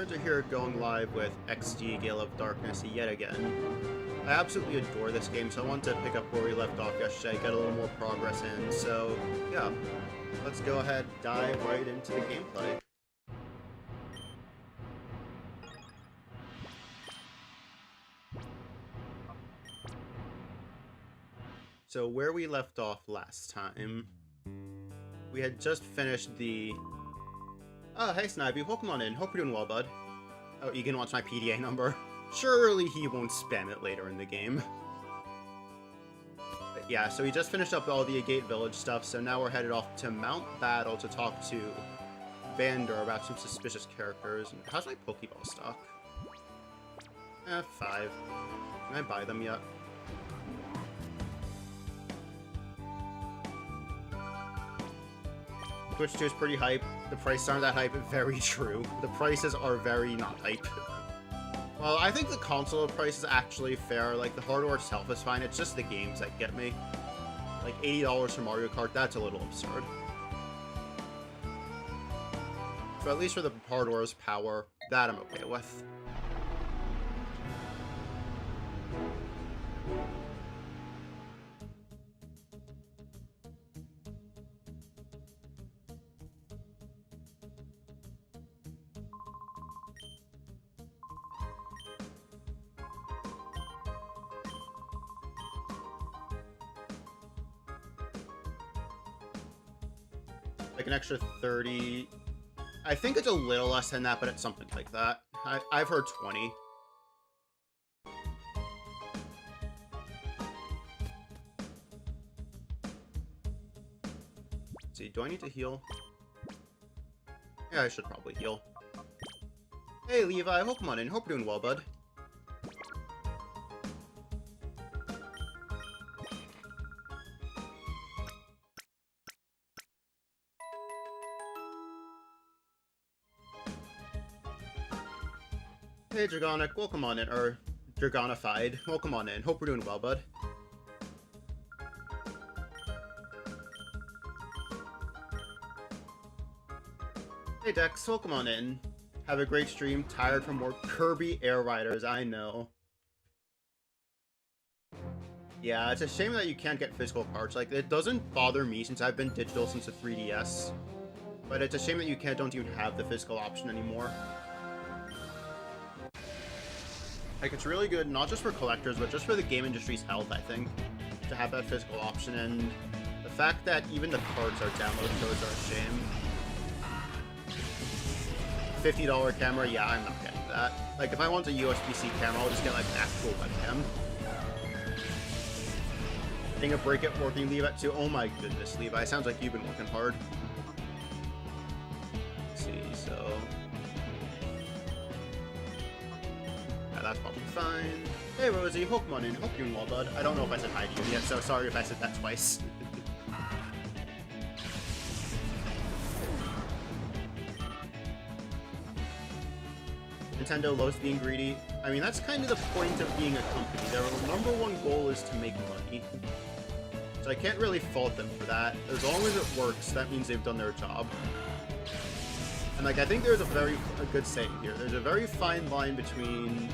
Hunter here, going live with XD Gale of Darkness yet again. I absolutely adore this game, so I want to pick up where we left off yesterday, get a little more progress in, so yeah, let's go ahead, dive right into the gameplay. So where we left off last time, we had just finished the... Oh, hey Snivy, welcome on in. Hope you're doing well, bud. Oh, you can watch my PDA number. Surely he won't spam it later in the game. But yeah, so we just finished up all the Agate Village stuff, so now we're headed off to Mount Battle to talk to Vander about some suspicious characters. How's my Pokeball stock? 5. Can I buy them yet? Twitch 2 is pretty hype. The prices aren't that hype. Very true. The prices are very not hype. Well, I think the console price is actually fair. Like, the hardware itself is fine. It's just the games that get me. Like, $80 for Mario Kart, that's a little absurd. So at least for the hardware's power, that I'm okay with. Like an extra 30. I think it's a little less than that, but it's something like that. I've heard 20. Let's see, do I need to heal? Yeah, I should probably heal. Hey Levi, welcome on in. Hope you're doing well, bud. Hey Dragonic, welcome on in, or Dragonified, welcome on in. Hope we're doing well, bud. Hey Dex, welcome on in. Have a great stream. Tired from more Kirby Air Riders, I know. Yeah, it's a shame that you can't get physical cards. Like, it doesn't bother me since I've been digital since the 3DS. But it's a shame that you don't even have the physical option anymore. Like, it's really good, not just for collectors, but just for the game industry's health, I think, to have that physical option. And the fact that even the cards are download codes are a shame. $50 camera, yeah, I'm not getting that. Like, if I want a USB-C camera, I'll just get, like, an actual webcam. Getting a break at working, Levi, too. Oh my goodness, Levi, sounds like you've been working hard. Let's see, so... that's probably fine. Hey Rosie, welcome on in. Hope you're doing well, bud. I don't know if I said hi to you yet, so sorry if I said that twice. Nintendo loves being greedy. I mean, that's kind of the point of being a company. Their number one goal is to make money. So I can't really fault them for that. As long as it works, that means they've done their job. And like, I think there's a good saying here. There's a very fine line between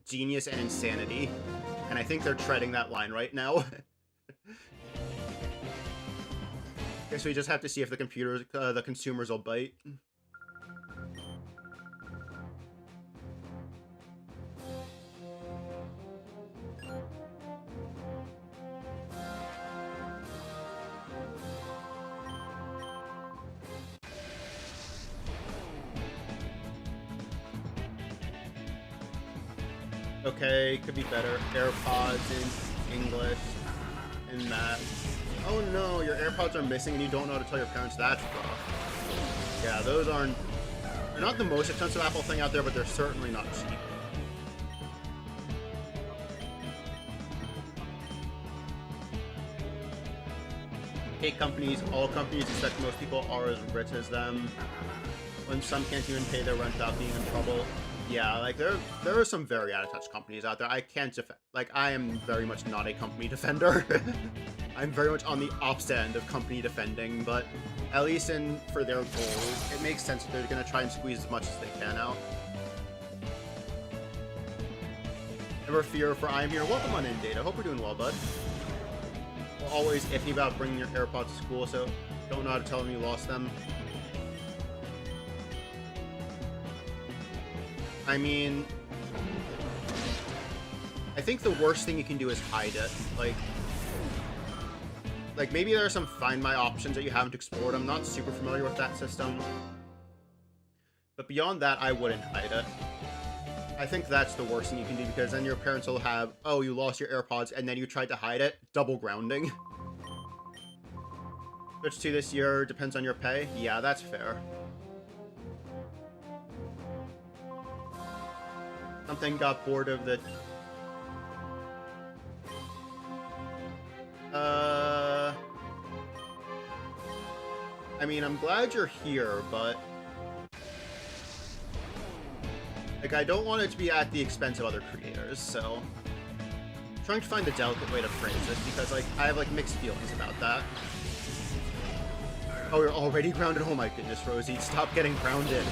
genius and insanity, and I think they're treading that line right now. Guess we just have to see if the consumers will bite. Okay, could be better. AirPods in English and math. Oh no, your AirPods are missing and you don't know how to tell your parents. That's rough. Yeah, those aren't... They're not the most expensive Apple thing out there, but they're certainly not cheap. Hate companies. All companies expect most people are as rich as them. When some can't even pay their rent without being in trouble. Yeah, like, there are some very out-of-touch companies out there. I can't like, I am very much not a company defender. I'm very much on the opposite end of company defending, but at least for their goals, it makes sense that they're going to try and squeeze as much as they can out. Never fear, for I am here. Welcome on in, Data. Hope you're doing well, bud. We're always iffy about bringing your AirPods to school, so don't know how to tell them you lost them. I mean, I think the worst thing you can do is hide it. Like maybe there are some Find My options that you haven't explored. I'm not super familiar with that system. But beyond that, I wouldn't hide it. I think that's the worst thing you can do, because then your parents will have, oh, you lost your AirPods, and then you tried to hide it. Double grounding. Switch 2 this year depends on your pay. Yeah, that's fair. Something got bored of the... I mean, I'm glad you're here, but... like, I don't want it to be at the expense of other creators, so... I'm trying to find the delicate way to phrase this, because, like, I have, like, mixed feelings about that. Oh, you're already grounded? Oh my goodness, Rosie. Stop getting grounded.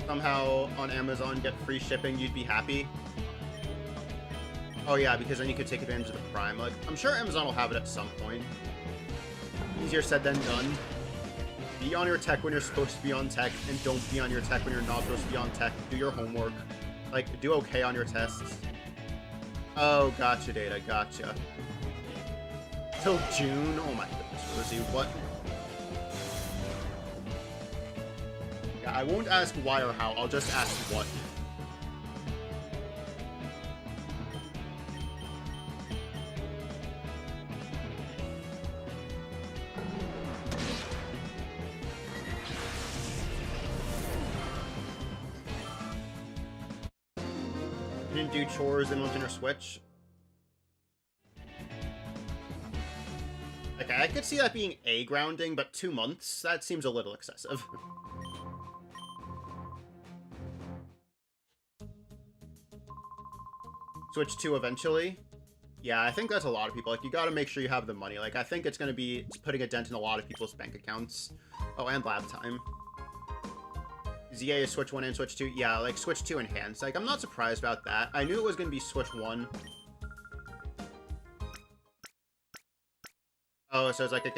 Somehow, on Amazon, get free shipping, you'd be happy. Oh yeah, because then you could take advantage of the Prime. Like, I'm sure Amazon will have it at some point. Easier said than done. Be on your tech when you're supposed to be on tech, and don't be on your tech when you're not supposed to be on tech. Do your homework. Like, do okay on your tests. Oh, gotcha, Data, gotcha. Till June? Oh my goodness, Rosie, what? Yeah, I won't ask why or how, I'll just ask what. Didn't do chores and went in her Switch. Okay, I could see that being a grounding, but 2 months? That seems a little excessive. Switch 2 eventually? Yeah, I think that's a lot of people. Like, you gotta make sure you have the money. Like, I think it's gonna be putting a dent in a lot of people's bank accounts. Oh, and lab time. ZA is Switch 1 and Switch 2. Yeah, like, Switch 2 enhanced. Like, I'm not surprised about that. I knew it was gonna be Switch 1. Oh, so it's like a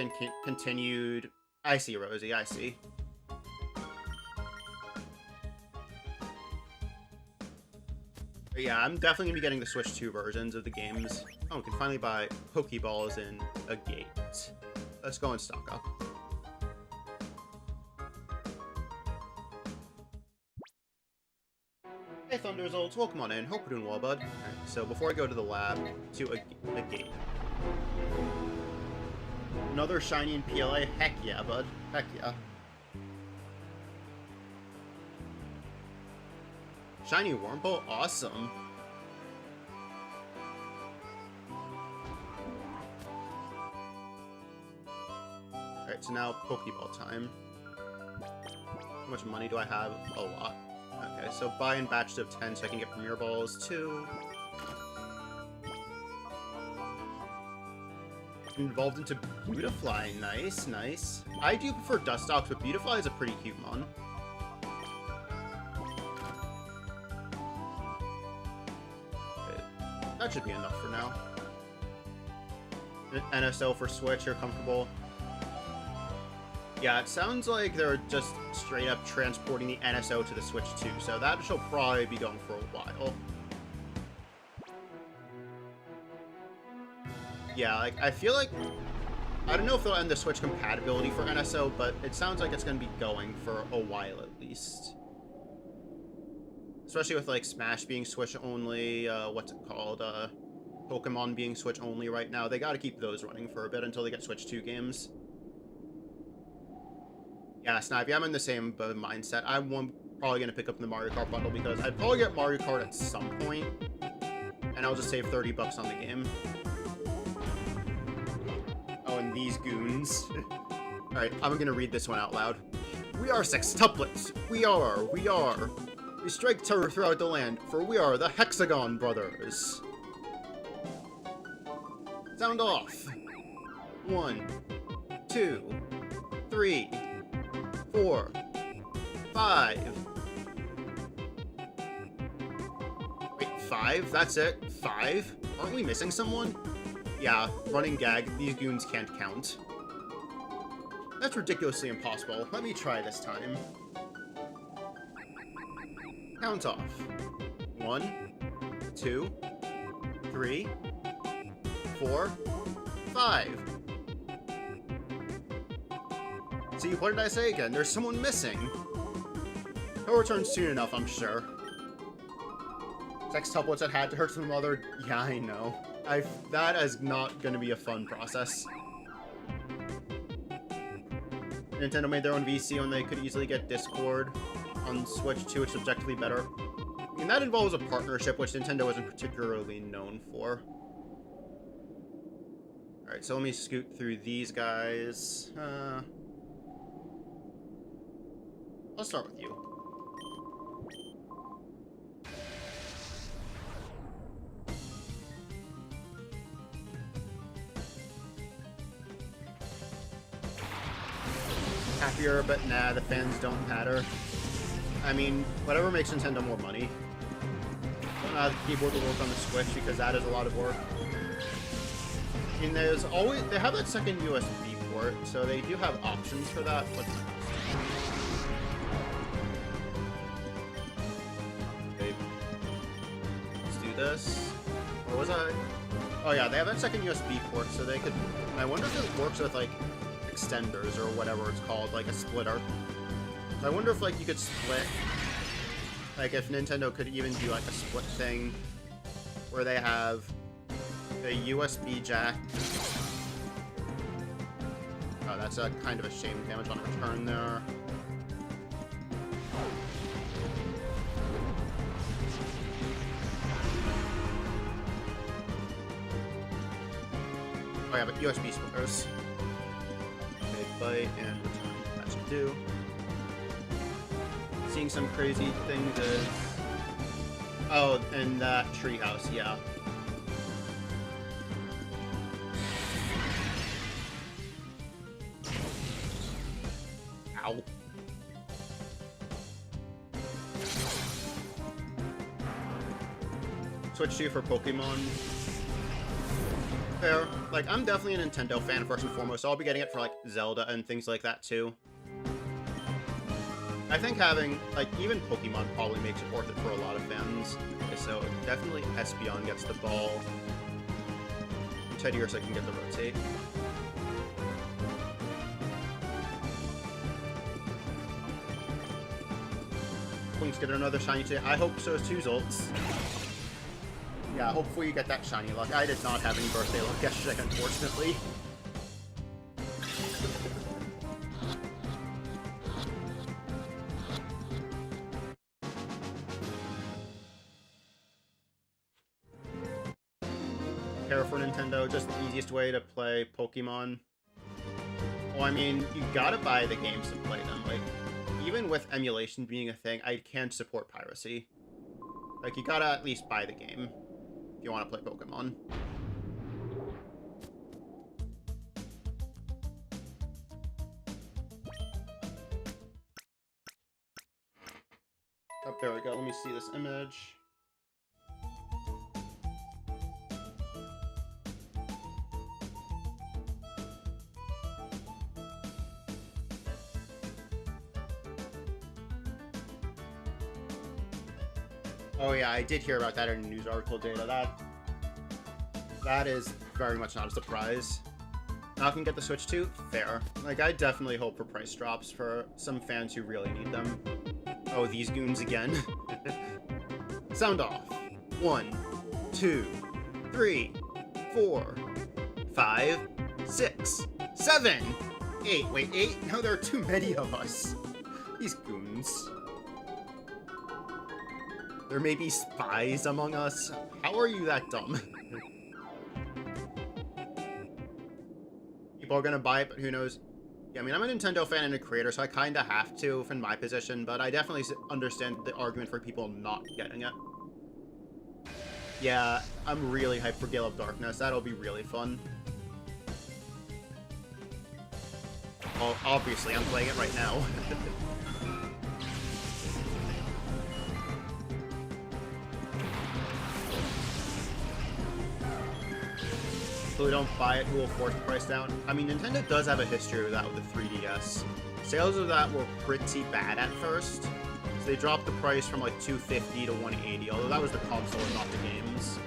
continued... I see, Rosie, I see. But yeah, I'm definitely gonna be getting the Switch 2 versions of the games. Oh, we can finally buy Pokeballs in a gate. Let's go and stock up. Hey, Thunder Results, welcome on in. Hope you're doing well, bud. Alright, so before I go to the lab, to a gate. Another shiny in PLA? Heck yeah, bud. Heck yeah. Shiny Wurmple? Awesome. Alright, so now Pokeball time. How much money do I have? A lot. Okay, so buy in batches of 10 so I can get Premier Balls too. Involved into Beautifly. Nice, nice. I do prefer Dustox, but Beautifly is a pretty cute mon. Okay, that should be enough for now. NSO for Switch, you're comfortable? Yeah, it sounds like they're just straight up transporting the NSO to the Switch 2, so that shall probably be going for a while. Yeah, like, I feel like... I don't know if they'll end the Switch compatibility for NSO, but it sounds like it's going to be going for a while at least. Especially with, like, Smash being Switch only, what's it called? Pokemon being Switch only right now. They gotta keep those running for a bit until they get Switch 2 games. Yeah, Snivy, I'm in the same mindset. I'm probably going to pick up the Mario Kart bundle because I'd probably get Mario Kart at some point, and I'll just save 30 bucks on the game. Oh, and these goons. Alright, I'm going to read this one out loud. We are sextuplets. We are. We strike terror throughout the land, for we are the Hexagon Brothers. Sound off. 1, 2, 3, 4, 5. Wait, 5? That's it? 5? Aren't we missing someone? Yeah, running gag. These goons can't count. That's ridiculously impossible. Let me try this time. Count off. 1, 2, 3, 4, 5. See, what did I say again? There's someone missing. He'll return soon enough, I'm sure. Sextuplets that had to hurt some mother. Yeah, I know. That is not going to be a fun process. Nintendo made their own VC when they could easily get Discord on Switch 2, which is objectively better. I mean, that involves a partnership, which Nintendo isn't particularly known for. Alright, so let me scoot through these guys. I'll start with you. Happier, but nah, the fans don't matter. I mean, whatever makes Nintendo more money. Don't know how the keyboard will work on the Switch because that is a lot of work. I mean, there's always, they have that second USB port, so they do have options for that, but okay. Let's do this. Or was I? Oh yeah, they have that second USB port, so they could, I wonder if it works with like extenders or whatever it's called, like a splitter. So I wonder if like you could split, like if Nintendo could even do like a split thing where they have a USB jack. Oh, that's a kind of a shame. Damage on return there. Oh yeah, but USB splitters. Big bite and return. That should do. Seeing some crazy things is... Oh, and that treehouse, yeah. Ow. Switch 2 for Pokemon. Fair. Like, I'm definitely a Nintendo fan first and foremost, so I'll be getting it for, like, Zelda and things like that, too. I think having, like, even Pokemon probably makes it worth it for a lot of fans. Okay, so definitely Espeon gets the ball. And Teddiursa can get the rotate. Queen's get another shiny today. I hope so too, Zoltz. Yeah, hopefully you get that shiny luck. I did not have any birthday luck yesterday, unfortunately. Care for Nintendo, just the easiest way to play Pokemon. Well, I mean, you gotta buy the games to play them. Like, even with emulation being a thing, I can't support piracy. Like, you gotta at least buy the game if you want to play Pokemon. Oh, there we go. Let me see this image. Oh yeah, I did hear about that in a news article, Data. That is very much not a surprise. Now I can get the Switch 2? Fair. Like, I definitely hope for price drops for some fans who really need them. Oh, these goons again. Sound off. 1, 2, 3, 4, 5, 6, 7, 8. Wait, 8? No, there are too many of us. These goons. There may be spies among us. How are you that dumb? People are gonna buy it, but who knows? Yeah, I mean, I'm a Nintendo fan and a creator, so I kind of have to, in my position, but I definitely understand the argument for people not getting it. Yeah, I'm really hyped for Gale of Darkness. That'll be really fun. Well, obviously, I'm playing it right now. So we don't buy it, who will force the price down? I mean, Nintendo does have a history of that with the 3DS. Sales of that were pretty bad at first. So they dropped the price from like $250 to $180, although that was the console and not the games.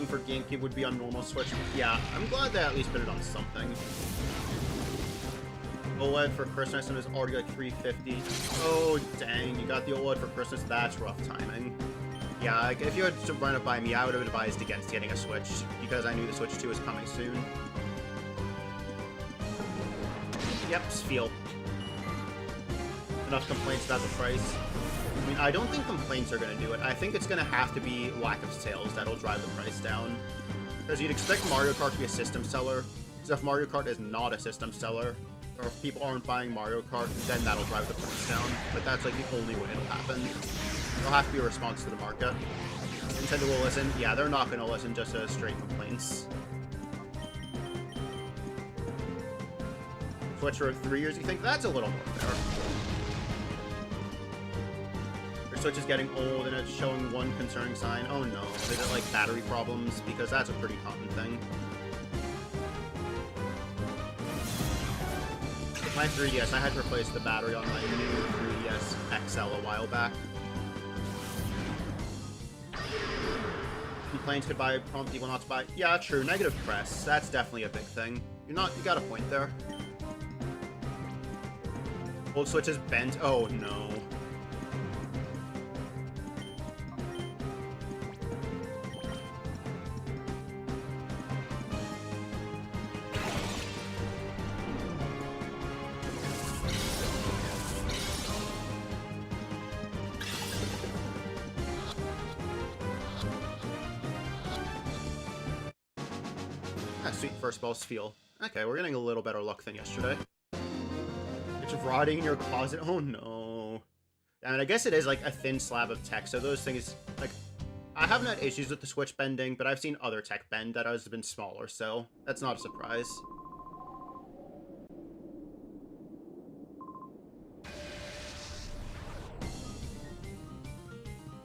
For GameCube would be on normal Switch. Yeah, I'm glad they at least put it on something. OLED for Christmas and it's already like $350. Oh, dang, you got the OLED for Christmas? That's rough timing. Yeah, like, if you had to run it by me, I would have advised against getting a Switch, because I knew the Switch 2 was coming soon. Yep, Spiel. Enough complaints about the price. I mean, I don't think complaints are going to do it. I think it's going to have to be lack of sales that'll drive the price down. Because you'd expect Mario Kart to be a system seller. So if Mario Kart is not a system seller, or if people aren't buying Mario Kart, then that'll drive the price down. But that's like the only way it'll happen. It'll have to be a response to the market. Nintendo will listen. Yeah, they're not going to listen just to straight complaints. Switch for 3 years, you think? That's a little more fair. Switch is getting old and it's showing one concerning sign. Oh no, is it like battery problems? Because that's a pretty common thing. With my 3DS, I had to replace the battery on my new 3DS XL a while back. Complaints could prompt people not to buy. Yeah, true. Negative press. That's definitely a big thing. You got a point there. Old Switch is bent. Oh no. Sweet first balls feel. Okay, we're getting a little better luck than yesterday. It's rotting in your closet. Oh no. I mean, I guess it is like a thin slab of tech, so those things, like, I haven't had issues with the Switch bending, but I've seen other tech bend that has been smaller, so that's not a surprise.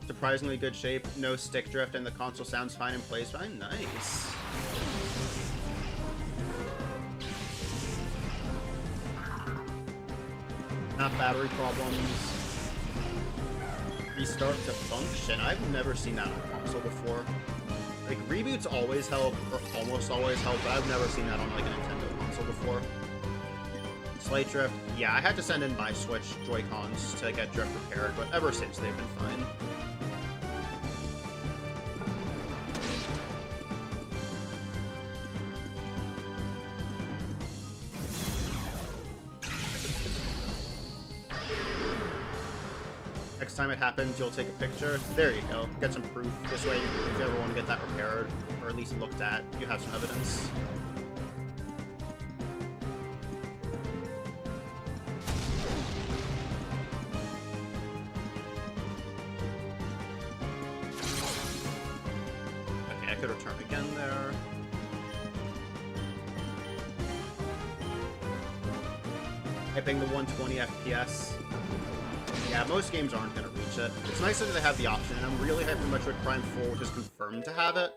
Surprisingly good shape, no stick drift, and the console sounds fine and plays fine. Nice. Not battery problems. Restart to function. I've never seen that on a console before. Like, reboots always help, or almost always help, but I've never seen that on, like, a Nintendo console before. Slight drift. Yeah, I had to send in my Switch Joy-Cons to get drift repaired, but ever since, they've been fine. Next time it happens, you'll take a picture. There you go. Get some proof. This way, if you ever want to get that repaired, or at least looked at, you have some evidence. Okay, I could return again there. Typing the 120 FPS. Yeah, most games aren't going to reach it. It's nice that they have the option, and I'm really hyped for Metroid Prime 4, which is confirmed to have it.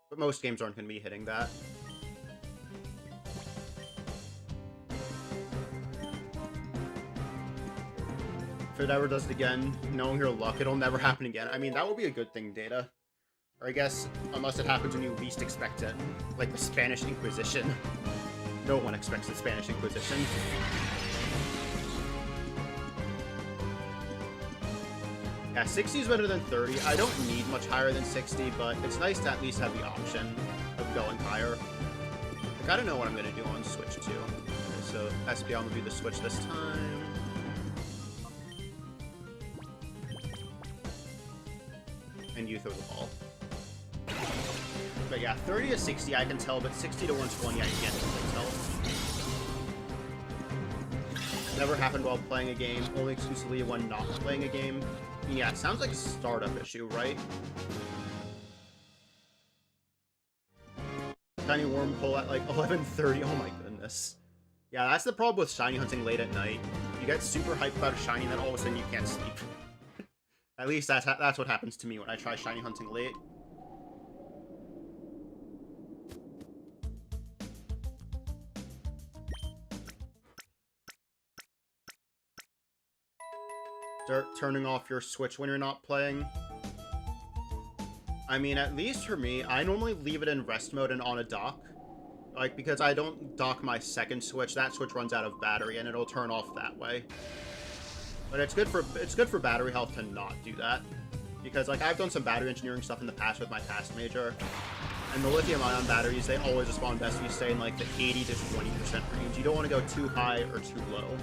But most games aren't going to be hitting that. If it ever does it again, knowing your luck, it'll never happen again. I mean, that would be a good thing, Data. Or I guess, unless it happens when you least expect it. Like the Spanish Inquisition. No one expects the Spanish Inquisition. Yeah, 60 is better than 30. I don't need much higher than 60, but it's nice to at least have the option of going higher. I gotta know what I'm gonna do on Switch too. Okay, so SP, I'm gonna do the Switch this time. And you throw the ball. But yeah, 30 to 60 I can tell, but 60 to 120 I can't really tell. Never happened while playing a game, only exclusively when not playing a game. Yeah, it sounds like a startup issue, right? Tiny wormhole at like 11:30. Oh my goodness. Yeah, that's the problem with shiny hunting late at night. You get super hyped about a shiny, and then all of a sudden you can't sleep. At least that's what happens to me when I try shiny hunting late. Start turning off your Switch when you're not playing. I mean, at least for me, I normally leave it in rest mode and on a dock. Like, because I don't dock my second Switch, that Switch runs out of battery and it'll turn off that way. But it's good for battery health to not do that. Because, like, I've done some battery engineering stuff in the past with my Task Major. And the lithium-ion batteries, they always respond best if you stay in, like, the 80 to 20% range. You don't want to go too high or too low.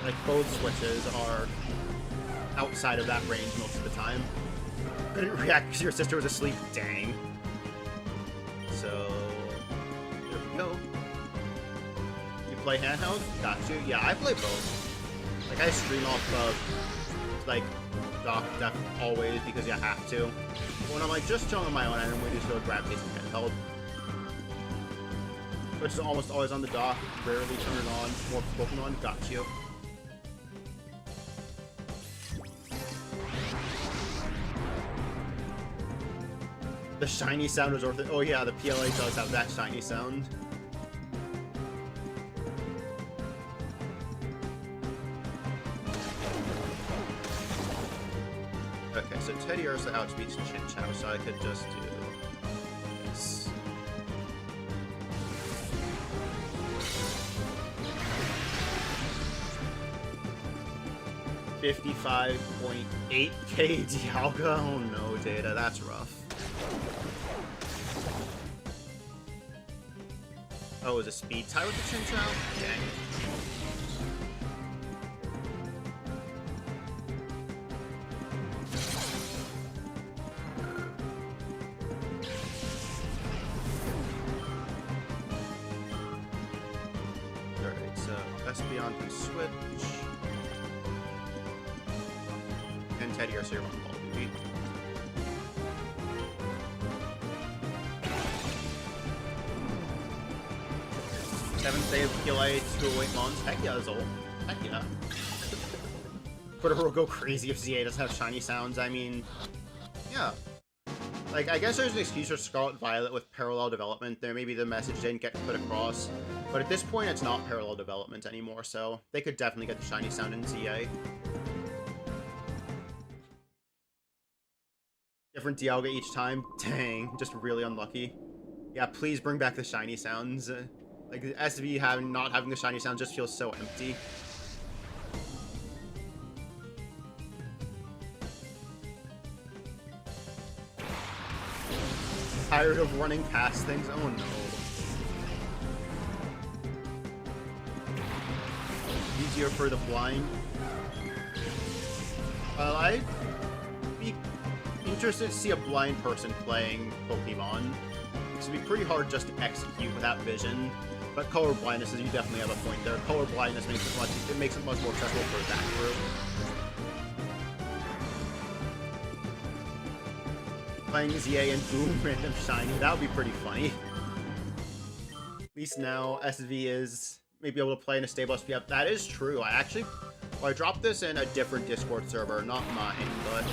Like, both Switches are outside of that range most of the time. Couldn't react because your sister was asleep. Dang. So, there we go. You play handheld? Got you. Yeah, I play both. Like, I stream off of, like, dock def always because you have to. When I'm, like, just chilling on my own, I normally just go gravitate to handheld. Which is almost always on the dock. Rarely turn it on. More Pokemon. Got you. The shiny sound was worth it. Oh yeah, the PLA does have that shiny sound. Okay, so Teddy Ursa outspeeds Chinchou, so I could just do this. $55.8K Dialga? Oh no, Data, that's rough. Oh, is a speed tie with the Chinchou? Dang. Alright, so SP on to Switch. And Teddy Ursa, you're on ball, baby. Seventh day of PLA, 208 months. Heck yeah, that's old. Heck yeah. Twitter will go crazy if ZA doesn't have shiny sounds. I mean, yeah. Like, I guess there's an excuse for Scarlet Violet with parallel development. There maybe the message didn't get put across. But at this point, it's not parallel development anymore, so they could definitely get the shiny sound in ZA. Different Dialga each time. Dang, just really unlucky. Yeah, please bring back the shiny sounds. Like, the SV not having the shiny sound just feels so empty. Tired of running past things? Oh no. Easier for the blind. Well, I'd be interested to see a blind person playing Pokemon. It's gonna be pretty hard just to execute without vision. But color blindness is, you definitely have a point there. Color blindness makes it much more accessible for that group. Playing ZA and boom, random shiny, that would be pretty funny. At least now SV is maybe able to play in a stable SP up. That is true. I dropped this in a different Discord server, not mine, but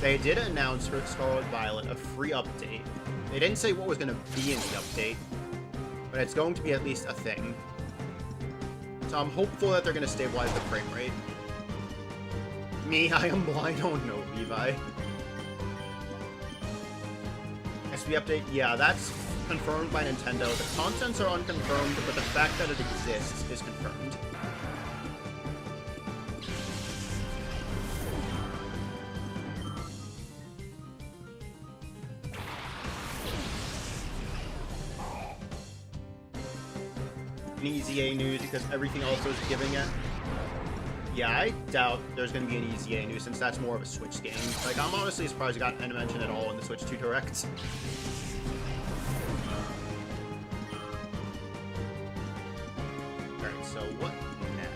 they did announce for Scarlet Violet a free update. They didn't say what was going to be in the update, but it's going to be at least a thing. So I'm hopeful that they're going to stabilize the frame rate. Me, I am blind. Oh no, Levi. SP update, yeah, that's confirmed by Nintendo. The contents are unconfirmed, but the fact that it exists is confirmed. any EZA news because everything else is giving it. Yeah, I doubt there's going to be any EZA news since that's more of a Switch game. Like, I'm honestly surprised it got any mention at all in the Switch 2 Direct. Alright, so what now?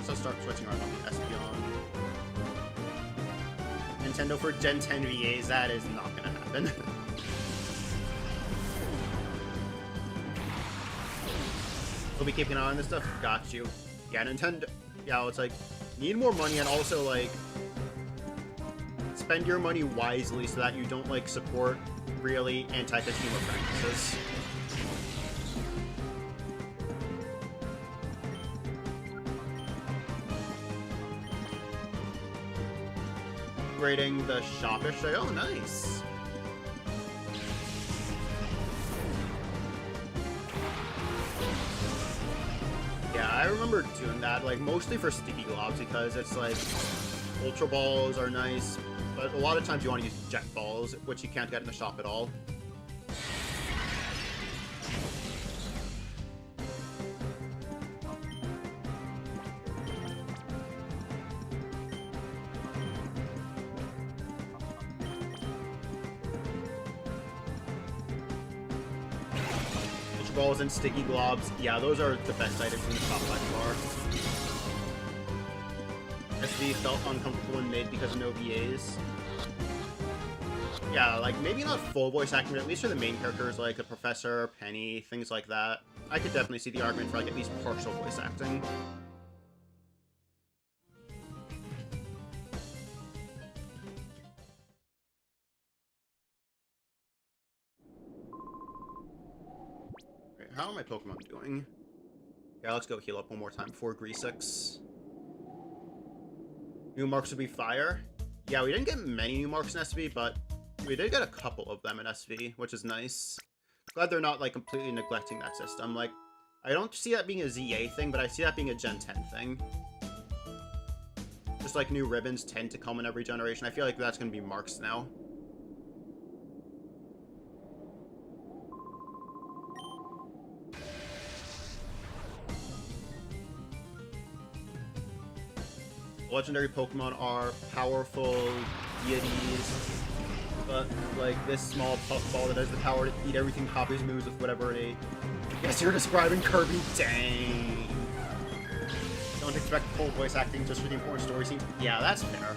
So start switching around on the Espeon. Nintendo for Gen 10 VAs, that is not going to happen. We'll be keeping an eye on this stuff. Got you. Yeah, Nintendo. Yeah, it's like, need more money and also, like, spend your money wisely so that you don't, like, support really anti-consumer practices. Grading the shoppish. Oh, nice. Yeah, I remember doing that, like, mostly for Sticky Globs, because it's like, Ultra Balls are nice, but a lot of times you want to use Jet Balls, which you can't get in the shop at all. Balls and Sticky Globs, yeah, those are the best items in the shop by far. SV felt uncomfortable when made because of no VAs. Yeah, like, maybe not full voice acting, but at least for the main characters like the Professor, Penny, things like that. I could definitely see the argument for, like, at least partial voice acting. How are my Pokemon doing? Yeah, let's go heal up one more time before Greasix. New marks would be fire. Yeah, we didn't get many new marks in SV, but we did get a couple of them in SV, which is nice. Glad they're not, like, completely neglecting that system. Like, I don't see that being a ZA thing, but I see that being a Gen 10 thing. Just like new ribbons tend to come in every generation. I feel like that's going to be marks now. Legendary Pokemon are powerful deities, but like this small puffball that has the power to eat everything copies moves with whatever it ate. Yes, you're describing Kirby. Dang. Don't expect full voice acting just for the important story scene. Yeah, that's fair.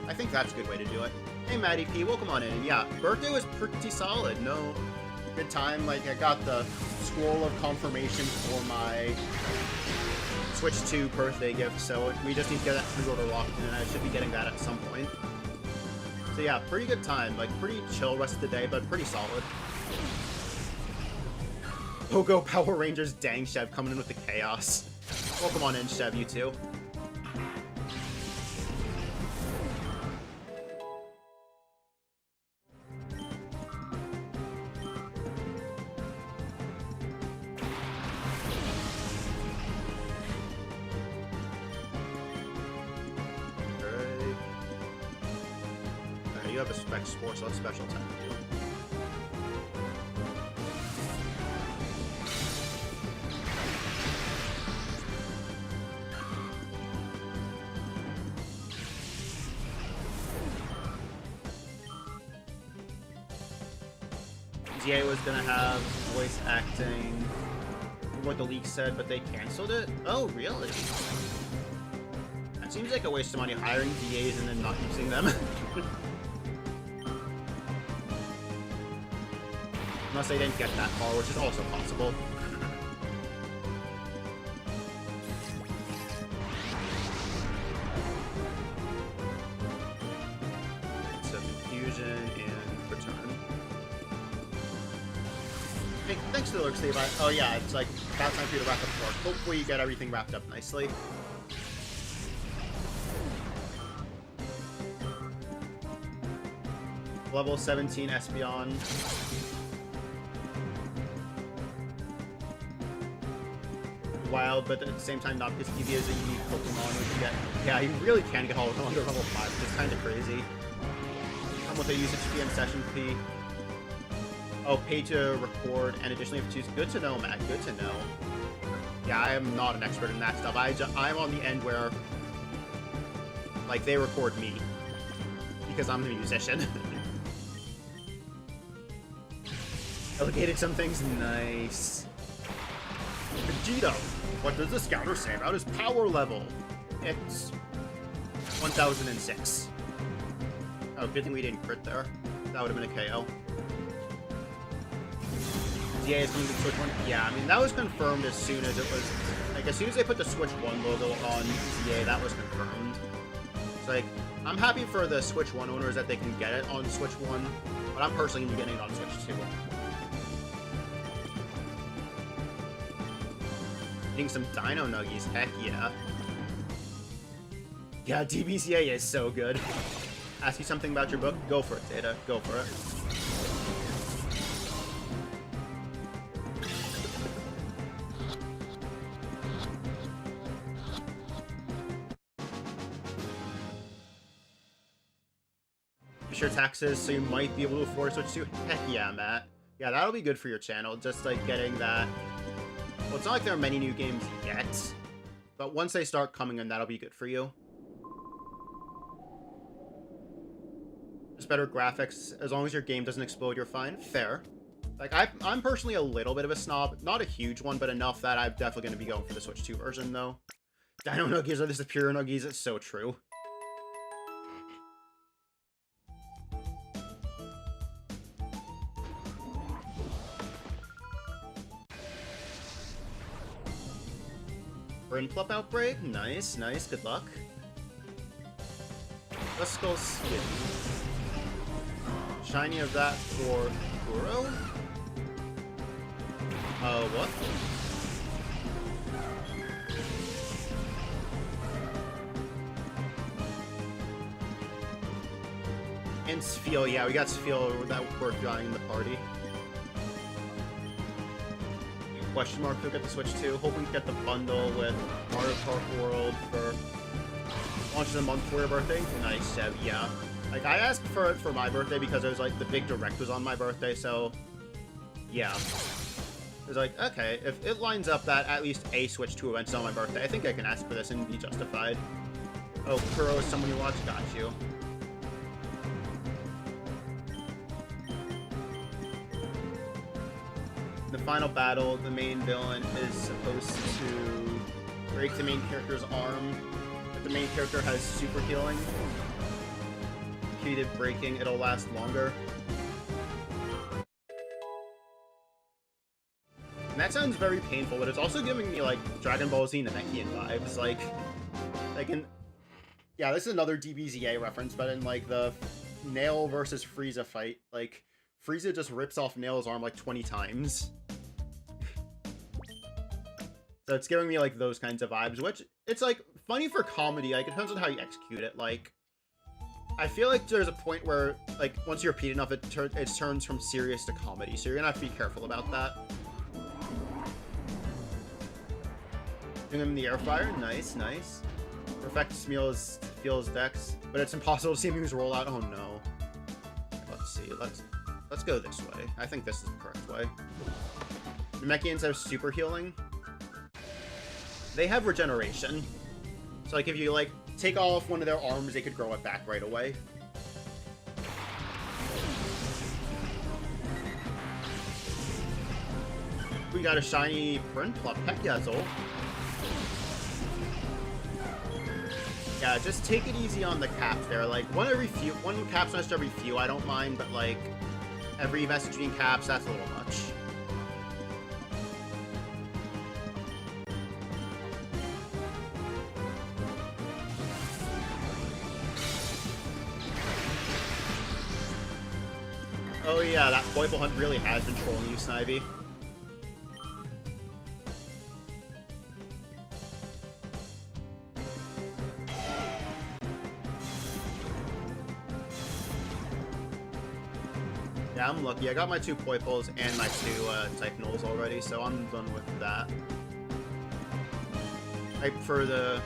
I think that's a good way to do it. Hey, Maddie P, welcome on in. And yeah, birthday was pretty solid. No, good time. Like, I got the scroll of confirmation for my Switch 2 birthday gift, so we just need to get that pre-order locked in, and I should be getting that at some point. So yeah, pretty good time. Like, pretty chill rest of the day, but pretty solid. Pogo Power Rangers, dang, Chev, coming in with the chaos. Welcome on in, Chev, you too. You have a spec sport, so that's special time to do. ZA was gonna have voice acting, what the leak said, but they canceled it? Oh, really? That seems like a waste of money, hiring VAs and then not using them. Unless they didn't get that far, which is also possible. So confusion and return. Hey, thanks to the lurk, Steve. Oh yeah, it's like about time for you to wrap up the work. Hopefully you get everything wrapped up nicely. Level 17 Espeon. Wild, but at the same time not, because Eevee is a unique Pokemon we can get. Yeah, you really can get all of them under level 5, which is kind of crazy. Come with a usage fee and session fee. Oh, pay to record and additionally have to choose. Good to know, Matt. Good to know. Yeah, I am not an expert in that stuff. I'm on the end where, like, they record me because I'm the musician. Delegated some things. Nice. Vegeta. What does the scouter say about his power level? It's 1006. Oh, good thing we didn't crit there. That would have been a KO. ZA is going to Switch 1. Yeah, I mean, that was confirmed as soon as it was... Like, as soon as they put the Switch 1 logo on ZA, that was confirmed. It's like, I'm happy for the Switch 1 owners that they can get it on Switch 1, but I'm personally going to be getting it on Switch 2. Getting some Dino Nuggies, heck yeah. Yeah, DBCA is so good. Ask you something about your book? Go for it, Data. Go for it. Sure taxes, so you might be able to afford Switch 2. Heck yeah, Matt. Yeah, that'll be good for your channel. Just like getting that. Well, it's not like there are many new games yet, but once they start coming in, that'll be good for you. Just better graphics. As long as your game doesn't explode, you're fine. Fair. Like, I'm personally a little bit of a snob. Not a huge one, but enough that I'm definitely going to be going for the Switch 2 version, though. Dino Nuggies are the superior Nuggies. It's so true. Brimplop Outbreak? Nice, nice. Good luck. Let's go skin. Shiny of that for Kuro? What? And Sfeel, yeah, we got Sfeel that worked drawing in the party. Question mark to get the Switch 2. Hoping to get the bundle with Mario Kart World for launch of the month for your birthday. Nice, Seb, yeah. Like, I asked for it for my birthday because it was like the big direct was on my birthday, so yeah. It was like, okay, if it lines up that at least a Switch 2 event's on my birthday, I think I can ask for this and be justified. Oh, Kuro is someone you watch? Got you. The final battle, the main villain is supposed to break the main character's arm, but the main character has super healing. Repeated breaking, it'll last longer. And that sounds very painful, but it's also giving me, like, Dragon Ball Z Namekian vibes. Like in... Yeah, this is another DBZA reference, but in, like, the Nail versus Frieza fight, like, Frieza just rips off Nail's arm, like, 20 times. So it's giving me, like, those kinds of vibes, which, it's, like, funny for comedy. Like, it depends on how you execute it. Like, I feel like there's a point where, like, once you repeat enough, it turns from serious to comedy, so you're gonna have to be careful about that. Doing him in the air fryer, nice, nice. Perfect Smeal's feels Dex, but it's impossible to see Mew's rollout. Oh no. Let's see, let's go this way. I think this is the correct way. Namekians have super healing. They have regeneration. So, like, if you, like, take off one of their arms, they could grow it back right away. We got a shiny Brimplop. Heck yeah, Zol. Yeah, just take it easy on the caps there. Like, one caps nest every few, I don't mind, but, like, every messaging caps, that's a little much. Oh yeah, that foible hunt really has been trolling you, Snivy. Yeah, I'm lucky. I got my 2 Poipoles and my 2 Type Nulls already, so I'm done with that. I prefer the...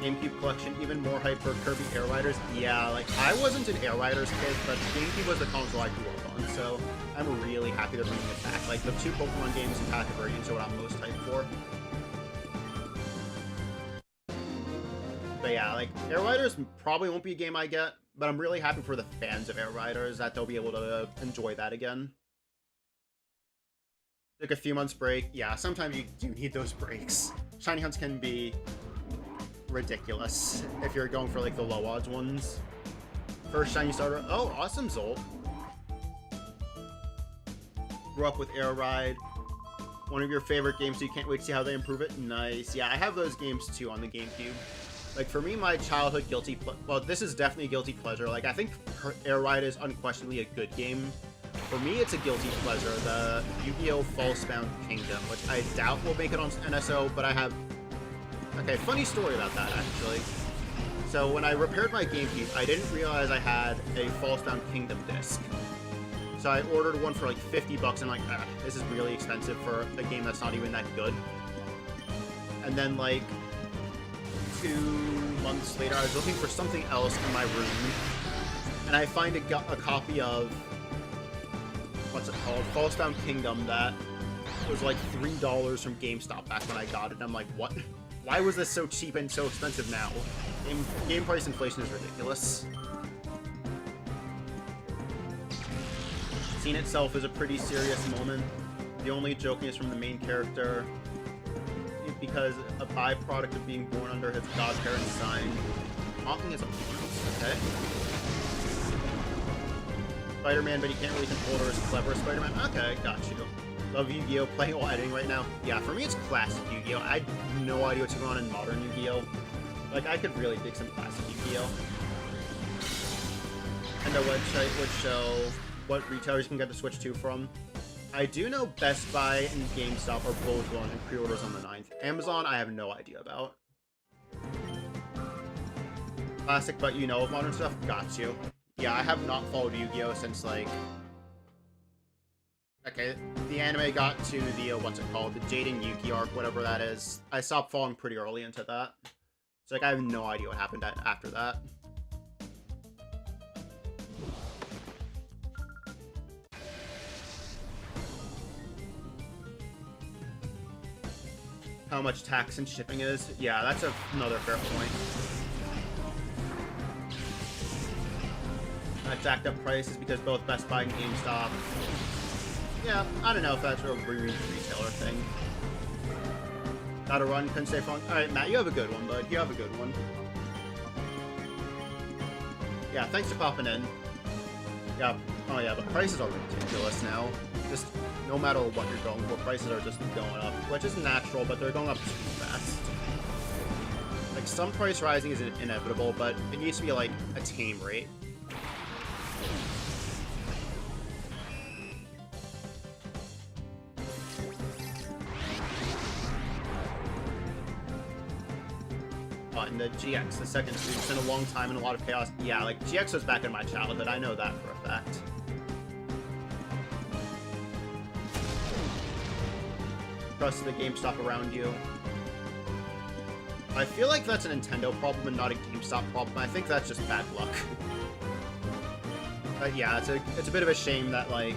GameCube collection, even more hype for Kirby Air Riders. Yeah, like, I wasn't an Air Riders kid, but GameCube was the console I grew up on, so I'm really happy they're bringing it back. Like, the 2 Pokemon games in Path of Radiance are what I'm most hyped for. But yeah, like, Air Riders probably won't be a game I get, but I'm really happy for the fans of Air Riders that they'll be able to enjoy that again. Took a few months break. Yeah, sometimes you do need those breaks. Shiny hunts can be ridiculous if you're going for like the low odds ones. First shiny starter. Oh, awesome, Zolt. Grew up with Air Ride. One of your favorite games, so you can't wait to see how they improve it. Nice. Yeah, I have those games too on the GameCube. Like, for me, my childhood well, this is definitely a guilty pleasure. Like, I think Air Ride is unquestionably a good game. For me, it's a guilty pleasure. The Yu-Gi-Oh! False-Bound Kingdom, which I doubt will make it on NSO, but I have... Okay, funny story about that, actually. So, when I repaired my GameCube, I didn't realize I had a False-Bound Kingdom disc. So I ordered one for like 50 bucks, and I'm like, this is really expensive for a game that's not even that good. And then, like, 2 months later, I was looking for something else in my room, and I find a copy of... what's it called? False-Bound Kingdom that was like $3 from GameStop back when I got it. I'm like, what? Why was this so cheap and so expensive now? Game price inflation is ridiculous. Scene itself is a pretty serious moment. The only joking is from the main character, because a byproduct of being born under his godparents' sign. Mocking his appearance, okay? Spider-Man, but he can't really control her as clever Spider-Man. Okay, got you. Love Yu-Gi-Oh! Playing while editing right now. Yeah, for me it's classic Yu-Gi-Oh! I have no idea what's going on in modern Yu-Gi-Oh! Like, I could really dig some classic Yu-Gi-Oh! And the website would show what retailers you can get the Switch 2 from. I do know Best Buy and GameStop are both launching pre-orders on the 9th. Amazon, I have no idea about. Classic, but you know of modern stuff? Got you. Yeah, I have not followed Yu-Gi-Oh! Since, like... Okay, the anime got to the, what's it called? The Jaden Yuki arc, whatever that is. I stopped following pretty early into that. So, like, I have no idea what happened after that. How much tax and shipping is? Yeah, that's another fair point. Jacked up prices because both Best Buy and GameStop. Yeah, I don't know if that's a retailer thing. Gotta run, couldn't stay for long. Alright, Matt, you have a good one, bud. You have a good one. Yeah, thanks for popping in. Yeah, oh yeah, but prices are ridiculous now. Just, no matter what you're going for, prices are just going up. Which is natural, but they're going up too fast. Like, some price rising is inevitable, but it needs to be, like, a tame rate. And the GX, the second series, it's been a long time and a lot of chaos. Yeah, like, GX was back in my childhood, I know that for a fact. Trust the GameStop around you. I feel like that's a Nintendo problem and not a GameStop problem. I think that's just bad luck. But yeah, it's a bit of a shame that, like,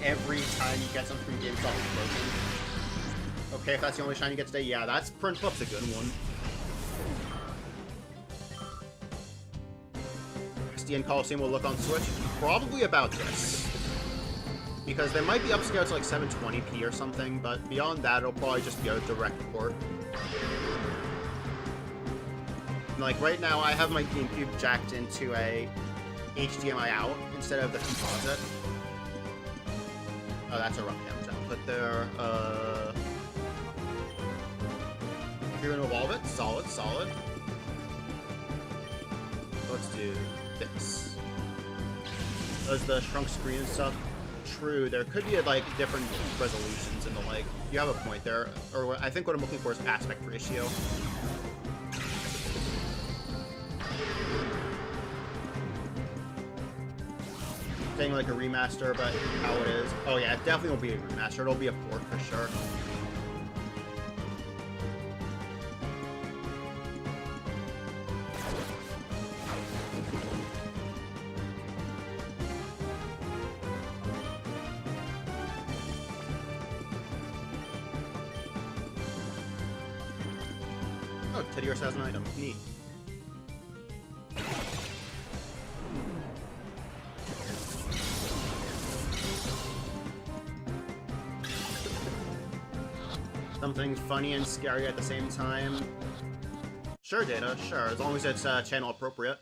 every time you get something from GameStop, it's broken. Okay, if that's the only shiny you get today, yeah, that's Print Flip's a good one. XD and Coliseum will look on Switch. Probably about this. Because they might be upscaled to like 720p or something, but beyond that, it'll probably just be a direct port. And like right now, I have my GameCube jacked into a HDMI out instead of the composite. Oh, that's a rough damage output there. If you're gonna evolve it, solid, solid. Let's do this. Does the shrunk screen and stuff? True, there could be like different resolutions and the like. You have a point there. Or I think what I'm looking for is aspect ratio. Saying like a remaster, but how it is. Oh yeah, it definitely won't be a remaster. It'll be a port for sure. Oh, Teddy Ursa has an item. Neat. Something funny and scary at the same time. Sure, Data, sure, as long as it's channel appropriate.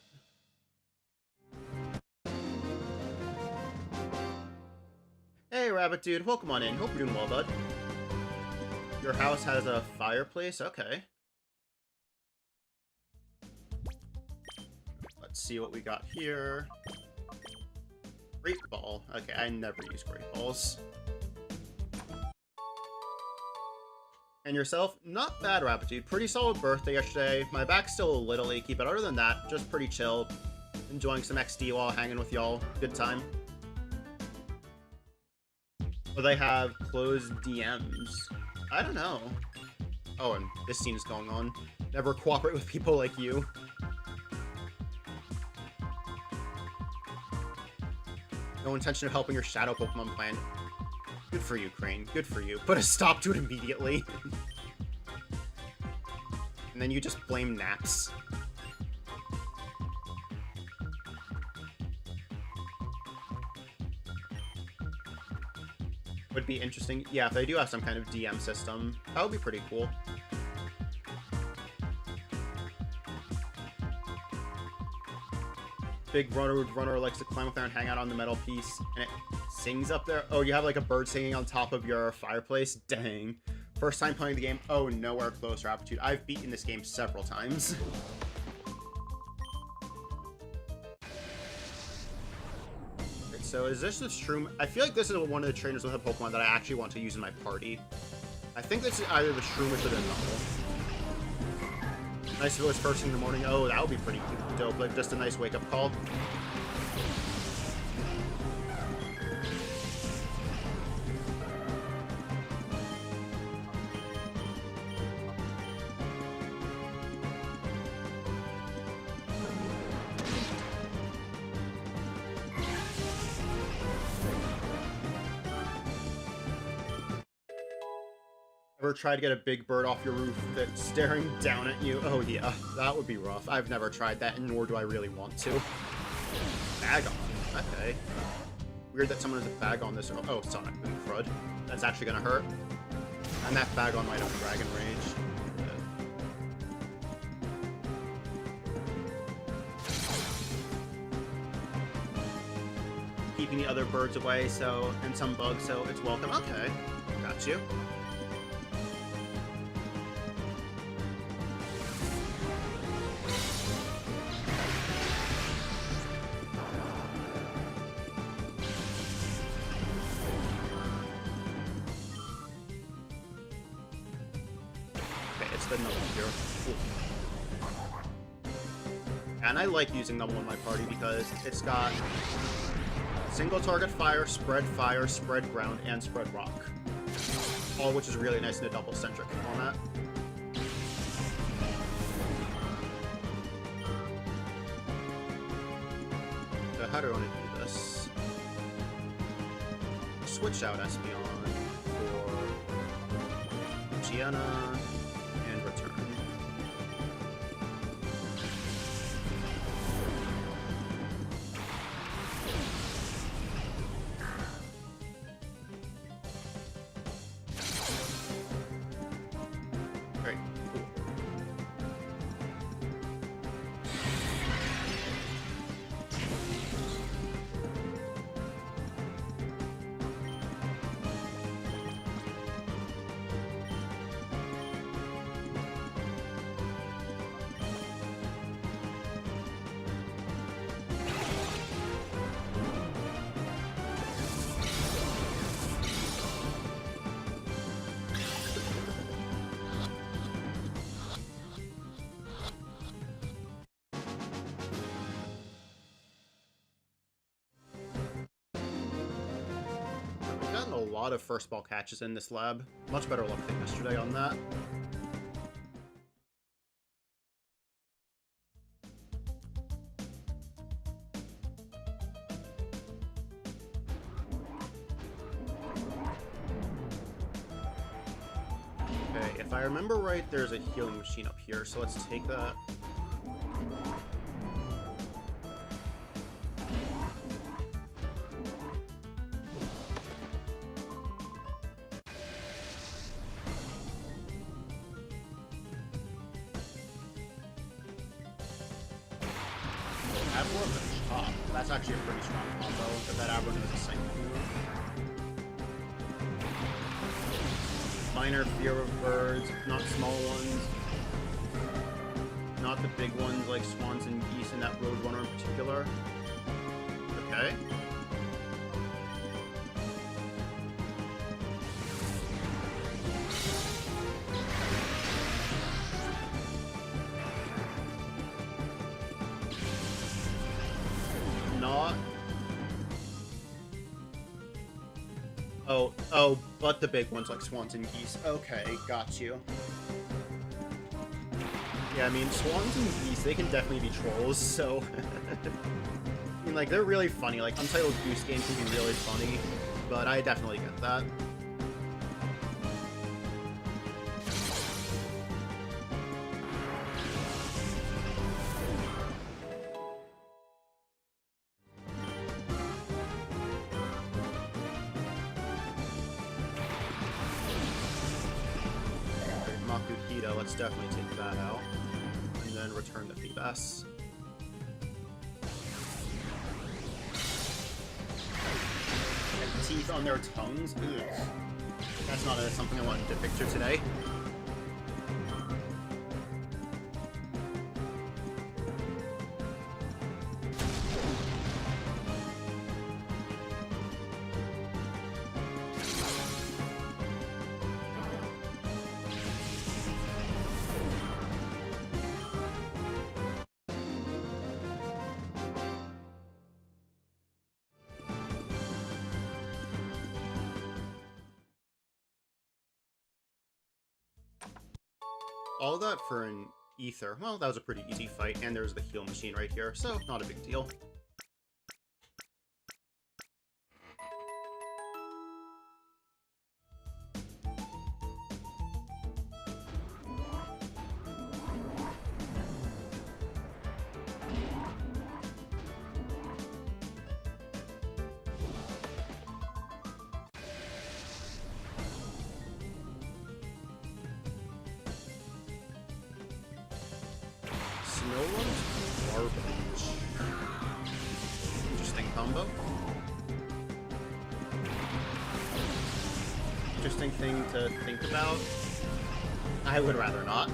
Hey, Rabbit Dude, welcome on in. Hope you're doing well, bud. Your house has a fireplace? Okay. Let's see what we got here. Great ball. Okay, I never use great balls. And yourself? Not bad, Rabbit Dude. Pretty solid birthday yesterday. My back's still a little achy, but other than that, just pretty chill. Enjoying some XD while hanging with y'all. Good time. But they have closed DMs. I don't know. Oh, and this scene is going on. Never cooperate with people like you. No intention of helping your shadow Pokemon plan. Good for you, Crane. Good for you. Put a stop to it immediately. And then you just blame naps. Would be interesting. Yeah, if they do have some kind of DM system, that would be pretty cool. Big runner likes to climb up there and hang out on the metal piece, and it sings up there. Oh, you have like a bird singing on top of your fireplace? Dang. First time playing the game? Oh, nowhere close, Rapitude. I've beaten this game several times. Okay, so is this the Shroom? I feel like this is one of the trainers with a Pokemon that I actually want to use in my party. I think this is either the Shroomish or the Knuckle. Nice if it was first thing in the morning. Oh, that would be pretty dope. Like, just a nice wake-up call. Ever tried to get a big bird off your roof that's staring down at you? Oh yeah, that would be rough. I've never tried that, and nor do I really want to. Bag on. Okay. Weird that someone has a bag on this. Oh, Sonic Boom Crud. That's actually gonna hurt. And that bag on might have Dragon Rage. Keeping the other birds away, and some bugs, so it's welcome. Okay, got you. And I like using them on my party because it's got single target fire, spread ground, and spread rock. All which is really nice in a double-centric format. So how do I want to do this? Switch out Espeon for Gianna and return. A lot of first ball catches in this lab. Much better luck than yesterday on that. Okay, if I remember right, there's a healing machine up here, so let's take that. Abra of the top. That's actually a pretty strong combo, if that Abra knows a psychic move. Minor fear of birds, not small ones. Not the big ones like swans and geese and that roadrunner in particular. Okay. Not. Oh, but the big ones like swans and geese. Okay, got you. Yeah, I mean, swans and geese, they can definitely be trolls, so... I mean, like, they're really funny. Like, Untitled Goose Game can be really funny, but I definitely get that. Makuhita, let's definitely take that out. And then return the Feebas. And teeth on their tongues? Ugh. That's not something I wanted to picture today. All that for an ether. Well, that was a pretty easy fight, and there's the heal machine right here, so not a big deal. No one's garbage. Interesting combo. Interesting thing to think about. I would rather not.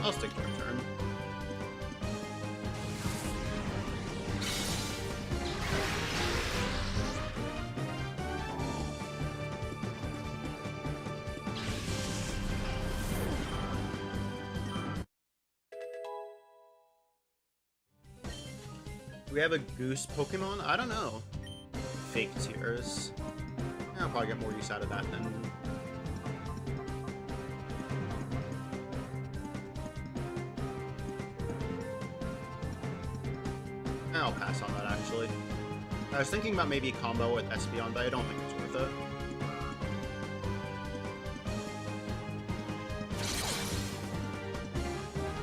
I'll stick to return. Do we have a goose Pokemon? I don't know. Fake tears. I'll probably get more use out of that then. I'll pass on that, actually. I was thinking about maybe a combo with Espeon, but I don't think it's worth it.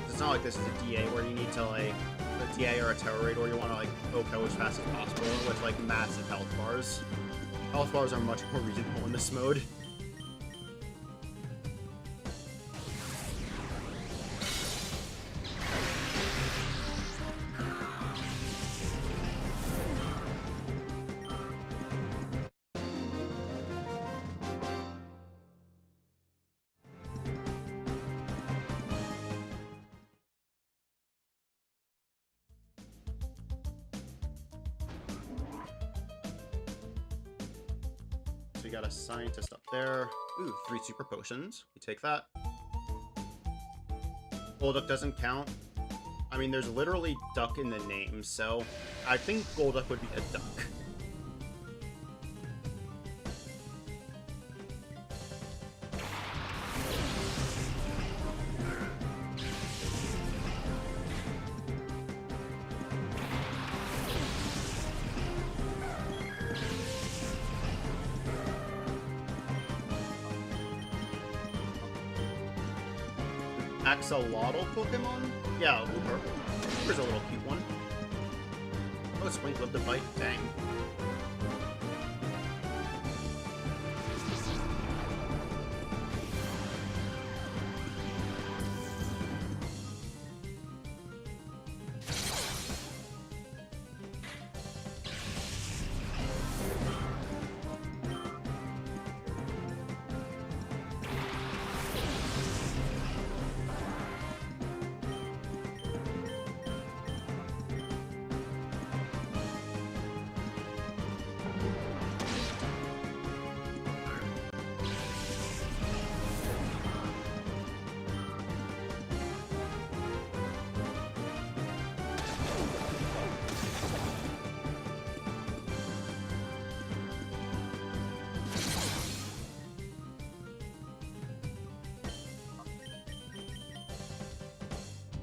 It's not like this is a DA where you need to, like, a DA or a Terror Raid, or you want to, like, OHKO as fast as possible with, like, massive health bars. Health bars are much more reasonable in this mode. We got a scientist up there. Ooh, 3 super potions. We take that. Golduck doesn't count. I mean, there's literally duck in the name, so I think Golduck would be a duck. axolotl Pokemon? Yeah, Uber. Uber's a little cute one. Oh, Squink lived to bite. Dang.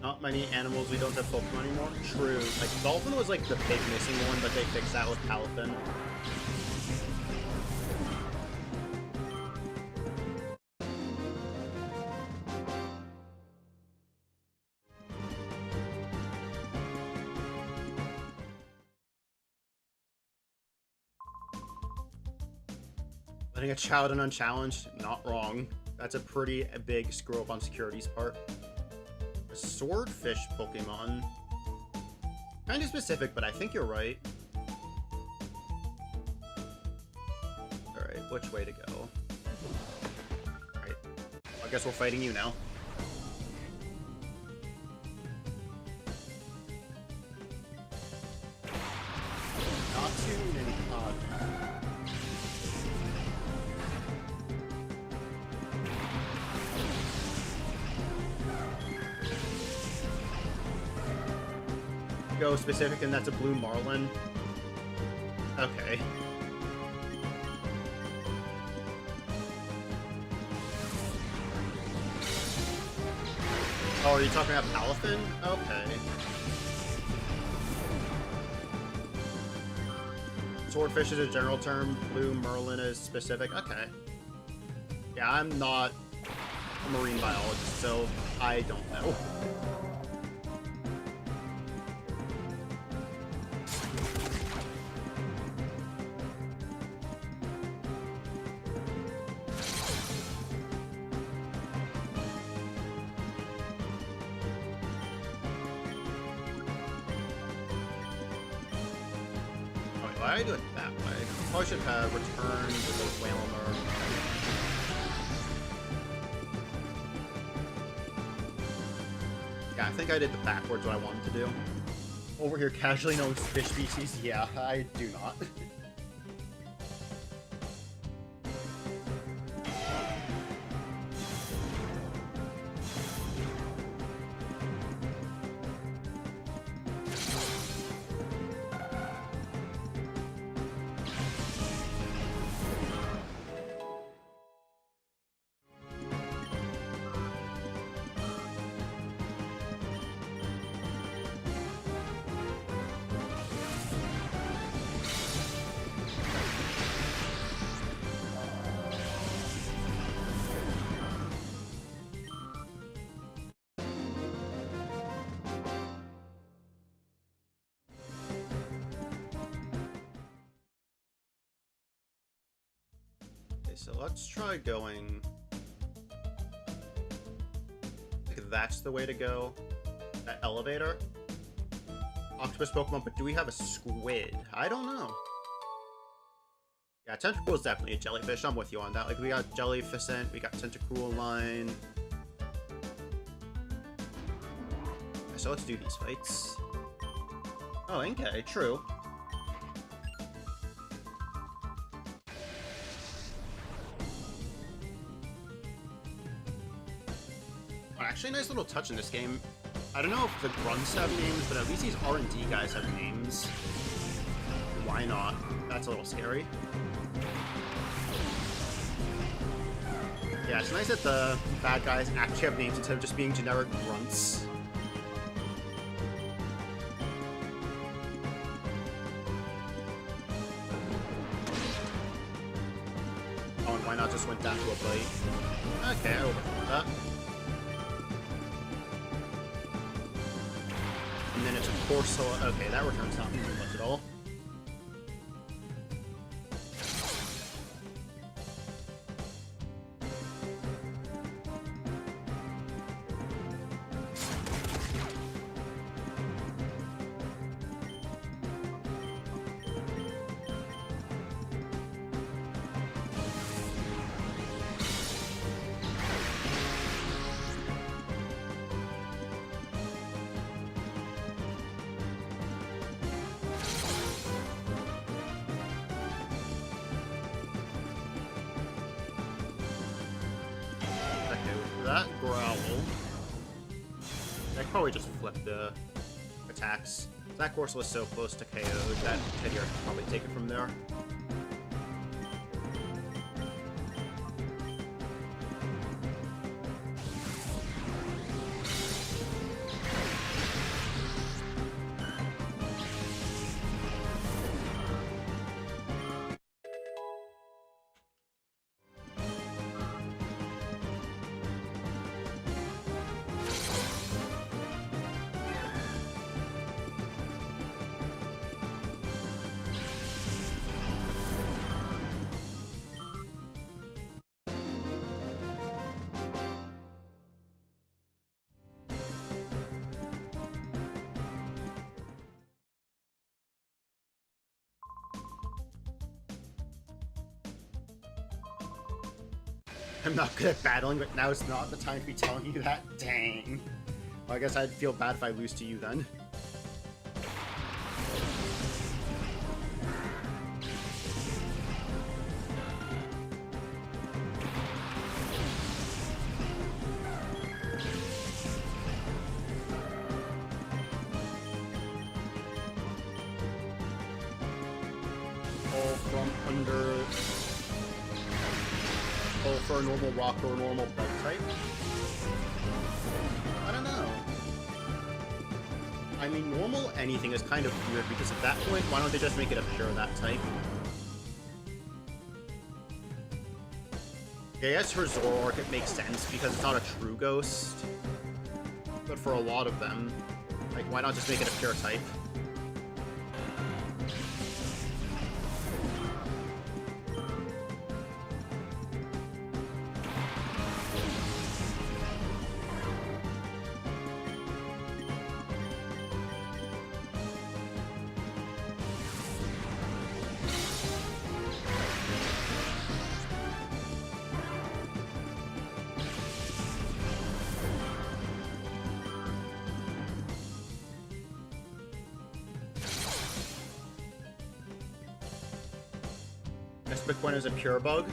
Not many animals we don't have Pokemon anymore. True. Like, Dolphin was like the big missing one, but they fixed that with Palafin. Letting a child in unchallenged? Not wrong. That's a pretty big screw up on security's part. A swordfish Pokemon. Kind of specific, but I think you're right. Alright, which way to go? Alright. I guess we're fighting you now. Not too many go specific, and that's a blue marlin. Okay. Oh, are you talking about Palafin? Okay. Swordfish is a general term, blue marlin is specific. Okay. Yeah, I'm not a marine biologist, so I don't know. Why did I do it that way? Probably should have returned to the Whalmer. Yeah, I think I did the backwards what I wanted to do. Over here, casually known fish species. Yeah, I do not. So let's try going... I think that's the way to go. That elevator. Octopus Pokemon, but do we have a squid? I don't know. Yeah, Tentacool is definitely a jellyfish. I'm with you on that. Like, we got Jellyficent, we got Tentacool line. So let's do these fights. Oh, Inkay, true. Actually, a nice little touch in this game. I don't know if the grunts have names, but at least these R&D guys have names. Why not? That's a little scary. Yeah, it's nice that the bad guys actually have names instead of just being generic grunts. Oh, and why not just went down to a bite? Okay, I overthought that. And then it's a Corsola. Okay, that return's not moving much at all. That growl. I probably just flipped the attacks. That course was so close to KO that Teddy could probably take it from there. I'm not good at battling, but now is not the time to be telling you that. Dang. Well, I guess I'd feel bad if I lose to you then. All from under... Oh, for a normal rock or a normal bug type? I don't know. I mean, normal anything is kind of weird, because at that point, why don't they just make it a pure that type? I guess for Zoroark it makes sense, because it's not a true ghost. But for a lot of them, like, why not just make it a pure type? Bitcoin is a pure bug?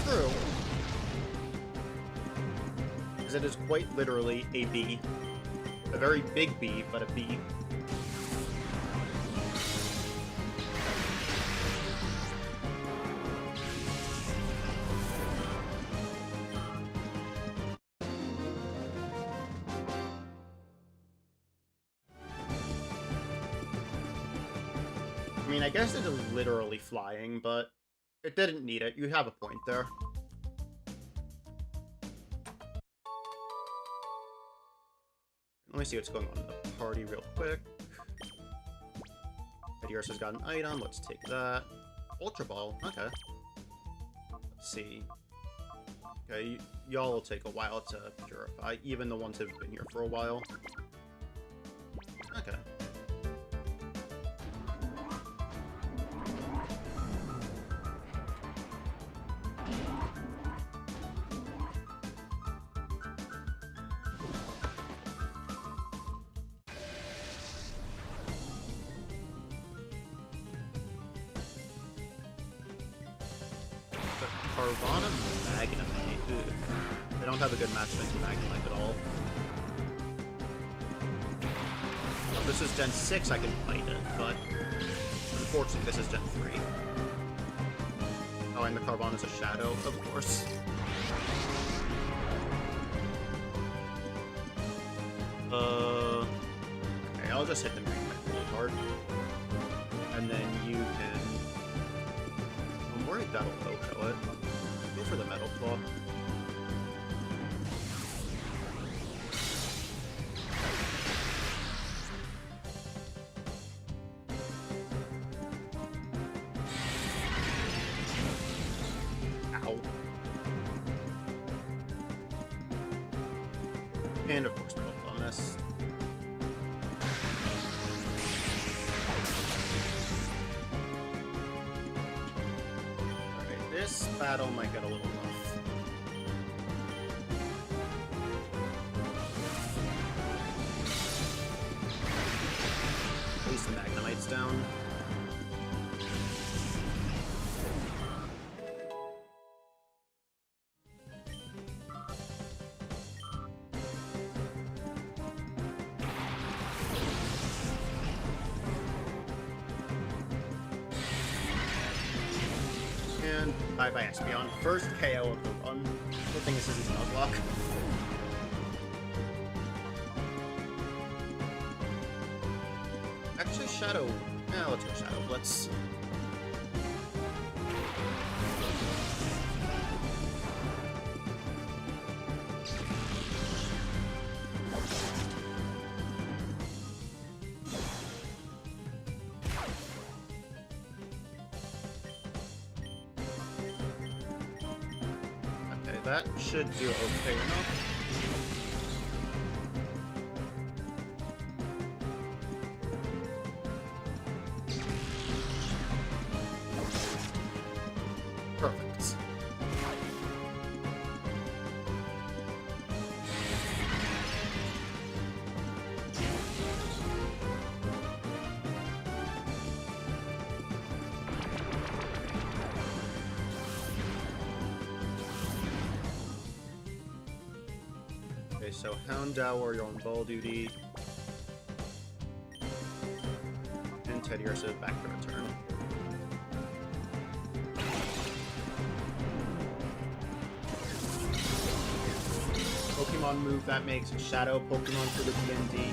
True. Because it is quite literally a bee. A very big bee, but a bee. I mean, I guess it is literally flying, but it didn't need it. You have a point there. Let me see what's going on in the party real quick. Adios has got an item. Let's take that. Ultra Ball. Okay. Let's see. Okay, y'all will take a while to purify, even the ones who've been here for a while. Okay. Carvana Magnemite. Ugh. They don't have a good match against Magnemite at all. If this is Gen 6, I can fight it, but unfortunately this is Gen 3. Oh, and the Carvana's a shadow, of course. Okay, I'll just hit the Magnemite really hard. And then you can... I'm worried that'll kill it. Go for the Metal Claw. Ow. And of course, double bonus. Alright, this battle might get a little rough. At least the Magnemite's down. And bye-bye Espeon. First KO of the run. Good thing this isn't Nuzlocke. Actually, Shadow. Let's go Shadow Blitz. Okay, that should do okay enough. Perfect. Okay, so Houndour, you're on ball duty. And Teddiursa back to return. Pokemon move that makes Shadow Pokemon for the DND.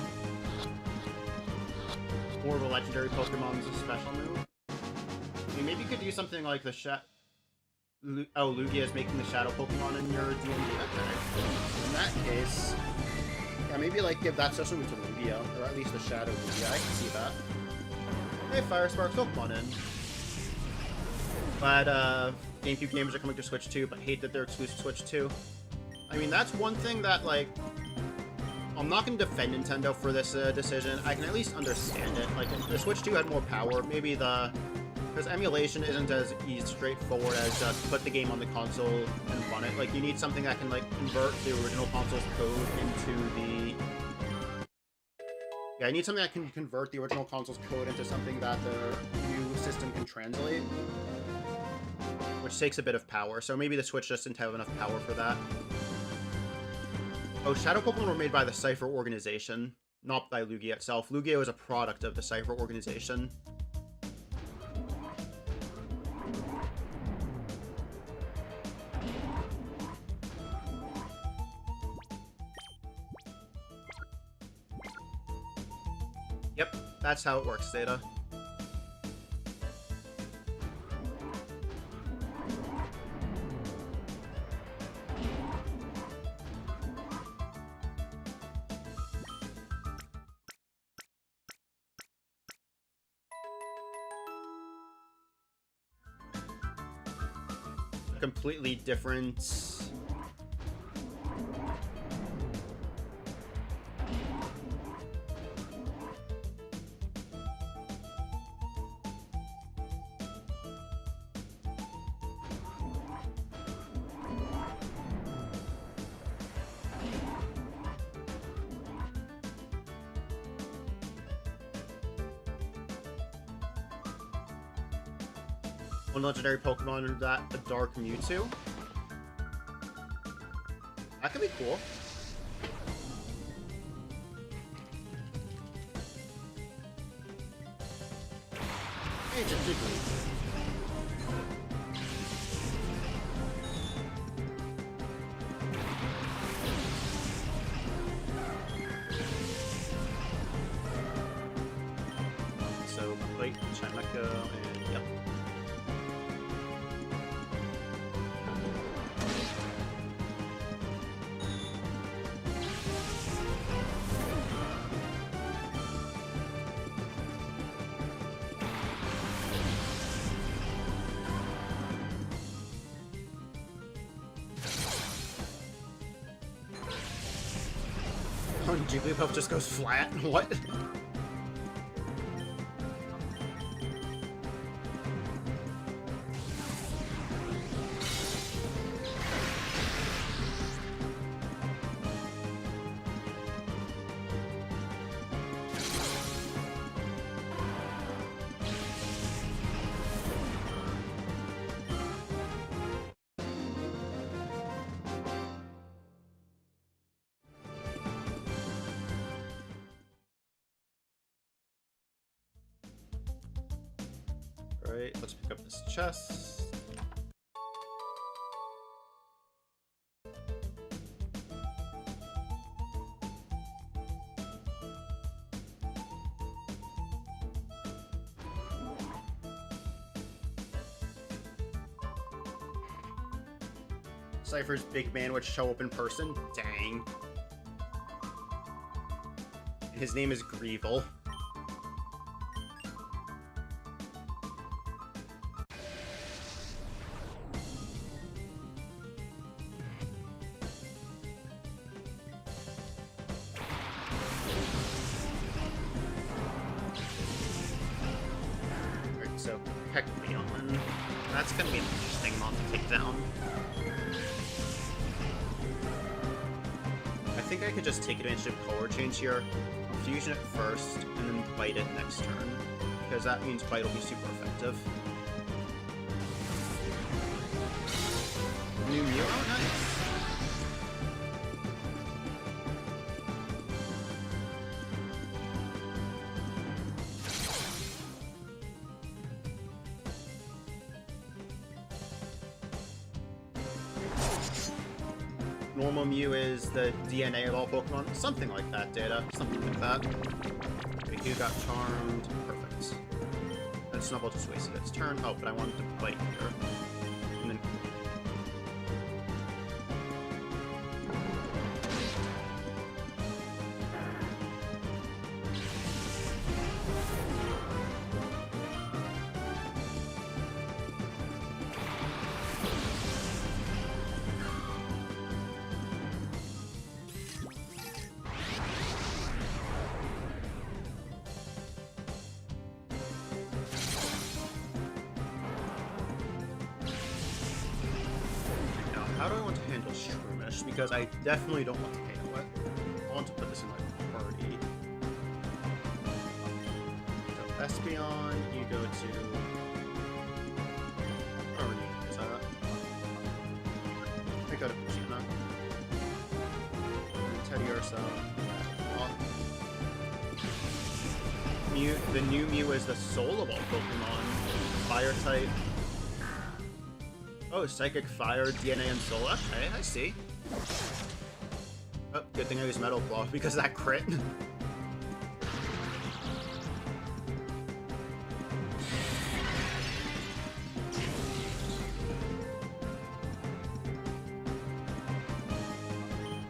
More of a legendary Pokemon's special move. I mean, maybe you could do something like the Lugia is making the Shadow Pokemon in your DND. Okay. In that case, yeah, maybe like give that special move to Lugia, or at least the Shadow Lugia. I can see that. Hey, Fire Spark Pokemon in. Glad GameCube games are coming to Switch 2, but hate that they're exclusive to Switch 2. I mean, that's one thing that, like, I'm not going to defend Nintendo for this decision. I can at least understand it. Like, if the Switch 2 had more power, maybe because emulation isn't as straightforward as just put the game on the console and run it. Like, you need something that can, like, convert the original console's code into the... Yeah, I need something that can convert the original console's code into something that the new system can translate. Which takes a bit of power, so maybe the Switch just didn't have enough power for that. Oh, Shadow Pokemon were made by the Cypher organization, not by Lugia itself. Lugia was a product of the Cypher organization. Yep, that's how it works, Zeta. Completely different... One legendary Pokemon and that a Dark Mewtwo. That could be cool. Hey, it's a Jiggly. So, wait, Chimecho and yep. and Jigglypuff just goes flat. What? Alright, let's pick up this chest. Cypher's big man would show up in person? Dang. And his name is Greevil. So, heck Leon. That's gonna be an interesting mon to take down. I think I could just take advantage of color change here, fusion it first, and then bite it next turn, because that means bite will be super effective. New Mew? Oh, nice. Normal Mew is the DNA of all Pokemon. Something like that, Data. Something like that. Riku got charmed. Perfect. And Snubbull just wasted its turn. Oh, but I wanted to bite here. And then... How do I want to handle Shroomish? Because I definitely don't want to KO it. I want to put this in my party. So Espeon, you go to... Where is that? I go to Pachina. Teddiursa. Mew, the new Mew is the soul of all Pokemon. Fire type. Oh, Psychic, Fire, DNA, and Soul. Okay, I see. Oh, good thing I used Metal Claw because of that crit.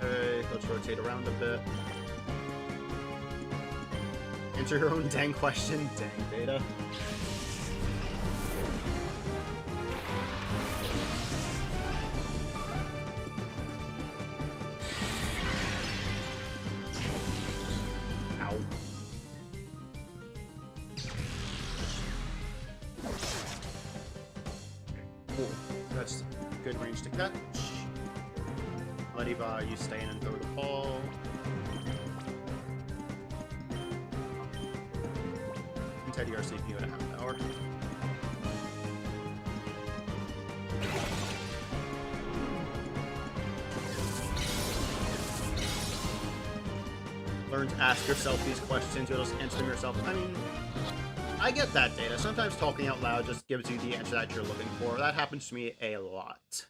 Okay, let's rotate around a bit. Answer your own dang question. Dang, Data. Cool. That's good range to catch. Lediva, you stay in and throw the ball. And Teddiursa CPU in a half an hour. Learn to ask yourself these questions, you'll just answer them yourself. I mean, I get that, Data. Sometimes talking out loud just gives you the answer that you're looking for. That happens to me a lot.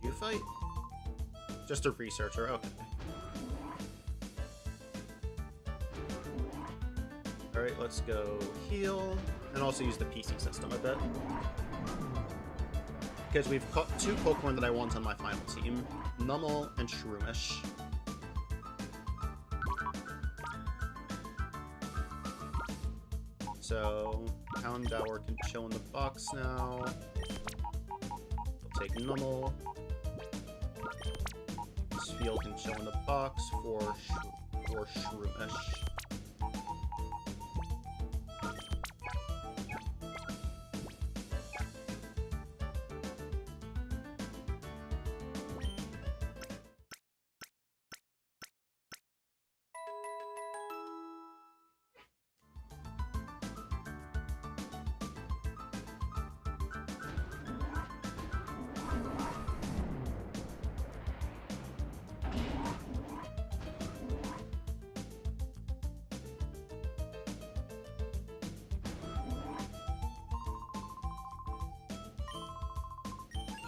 You fight? Just a researcher, okay. Alright, let's go heal. And also use the PC system a bit. Because we've caught 2 Pokemon that I want on my final team. Numel and Shroomish. So, Houndour can chill in the box now. We'll take Numel. Spheal can chill in the box for Shroomish.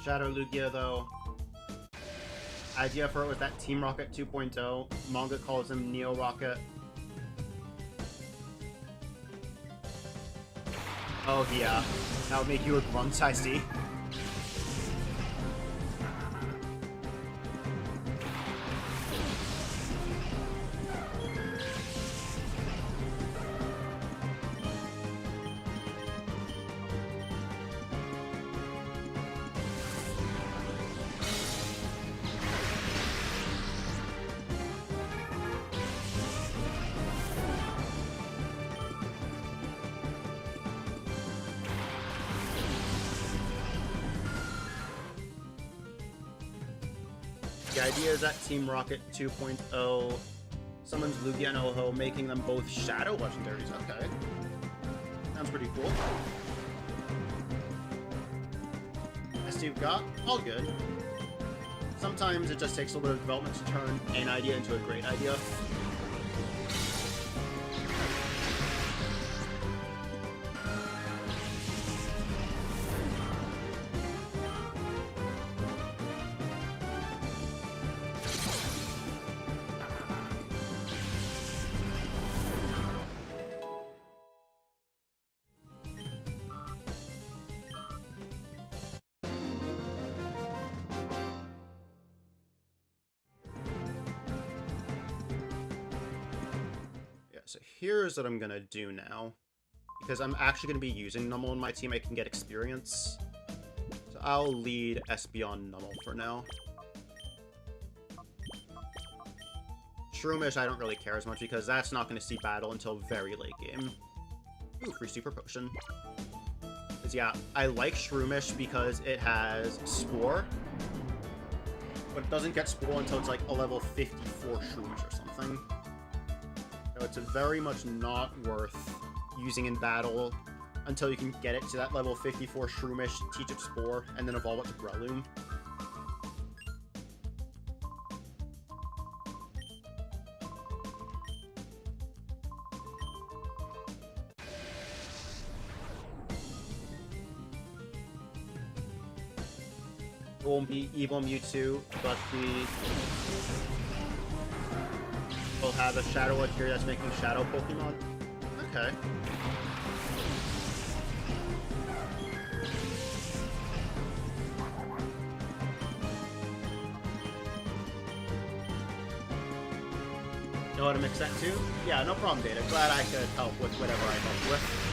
Shadow Lugia, though. Idea for it was that Team Rocket 2.0. Manga calls him Neo Rocket. Oh yeah, that would make you a grunt, I see. The idea is that Team Rocket 2.0 summons Lugia and Ho-Oh, making them both Shadow Legendaries. Okay. Sounds pretty cool. As you've got, all good. Sometimes it just takes a little bit of development to turn an idea into a great idea. So here's what I'm gonna do now. Because I'm actually gonna be using Numel in my team, I can get experience. So I'll lead Espeon Numel for now. Shroomish I don't really care as much because that's not gonna see battle until very late game. Ooh, free Super Potion. Because yeah, I like Shroomish because it has Spore. But it doesn't get Spore until it's like a level 54 Shroomish or something. So it's very much not worth using in battle until you can get it to that level 54 Shroomish, teach it Spore, and then evolve it to Breloom. It won't be Evil Mewtwo, but we'll have a Shadow Legendary that's making Shadow Pokemon. Okay. Know how to mix that too? Yeah, no problem, Data. Glad I could help with whatever I helped with.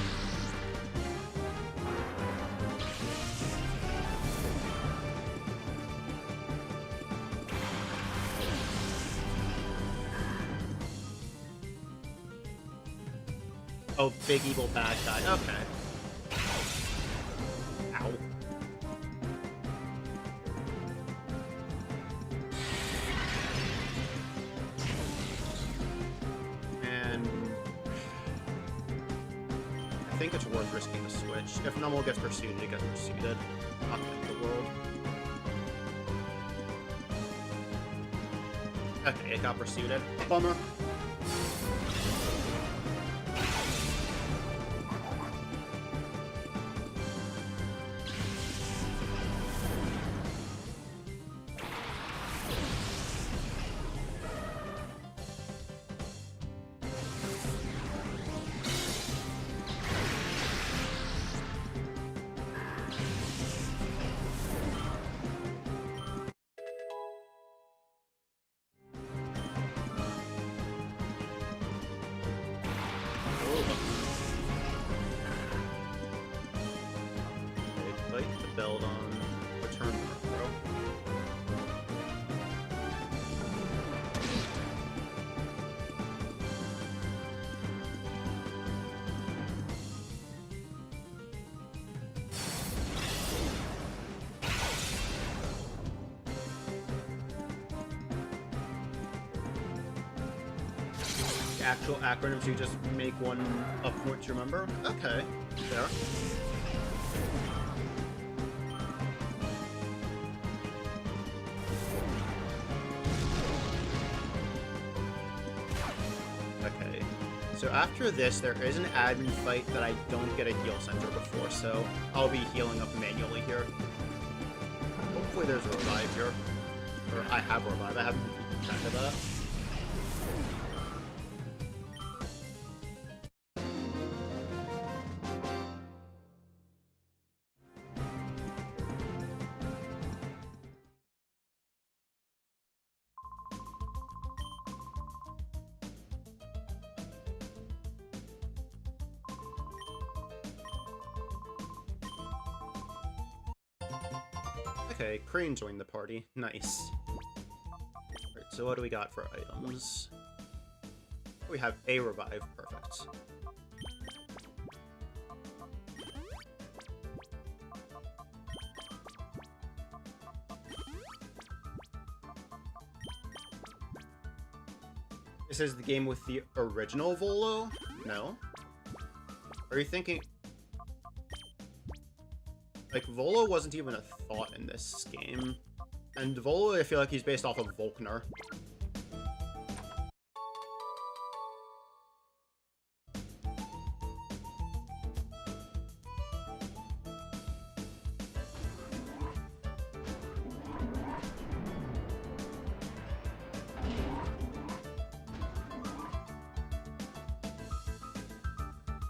Oh, big evil bad guy. Okay. Ow. And I think it's worth risking the switch. If Numel gets pursued, it gets pursued. Not the end of the world. Okay, it got pursued. Bummer. actual acronym, so you just make one a point to remember? Okay, fair. Okay, so after this, there is an admin fight that I don't get a heal center before, so I'll be healing up manually here. Hopefully there's a revive here. Or I have a revive, I haven't been keeping track of that. Okay, Crane joined the party. Nice. Alright, so what do we got for items? We have a revive. Perfect. This is the game with the original Volo? No? Are you thinking... Like, Volo wasn't even a thought in this game. And Volo, I feel like he's based off of Volkner.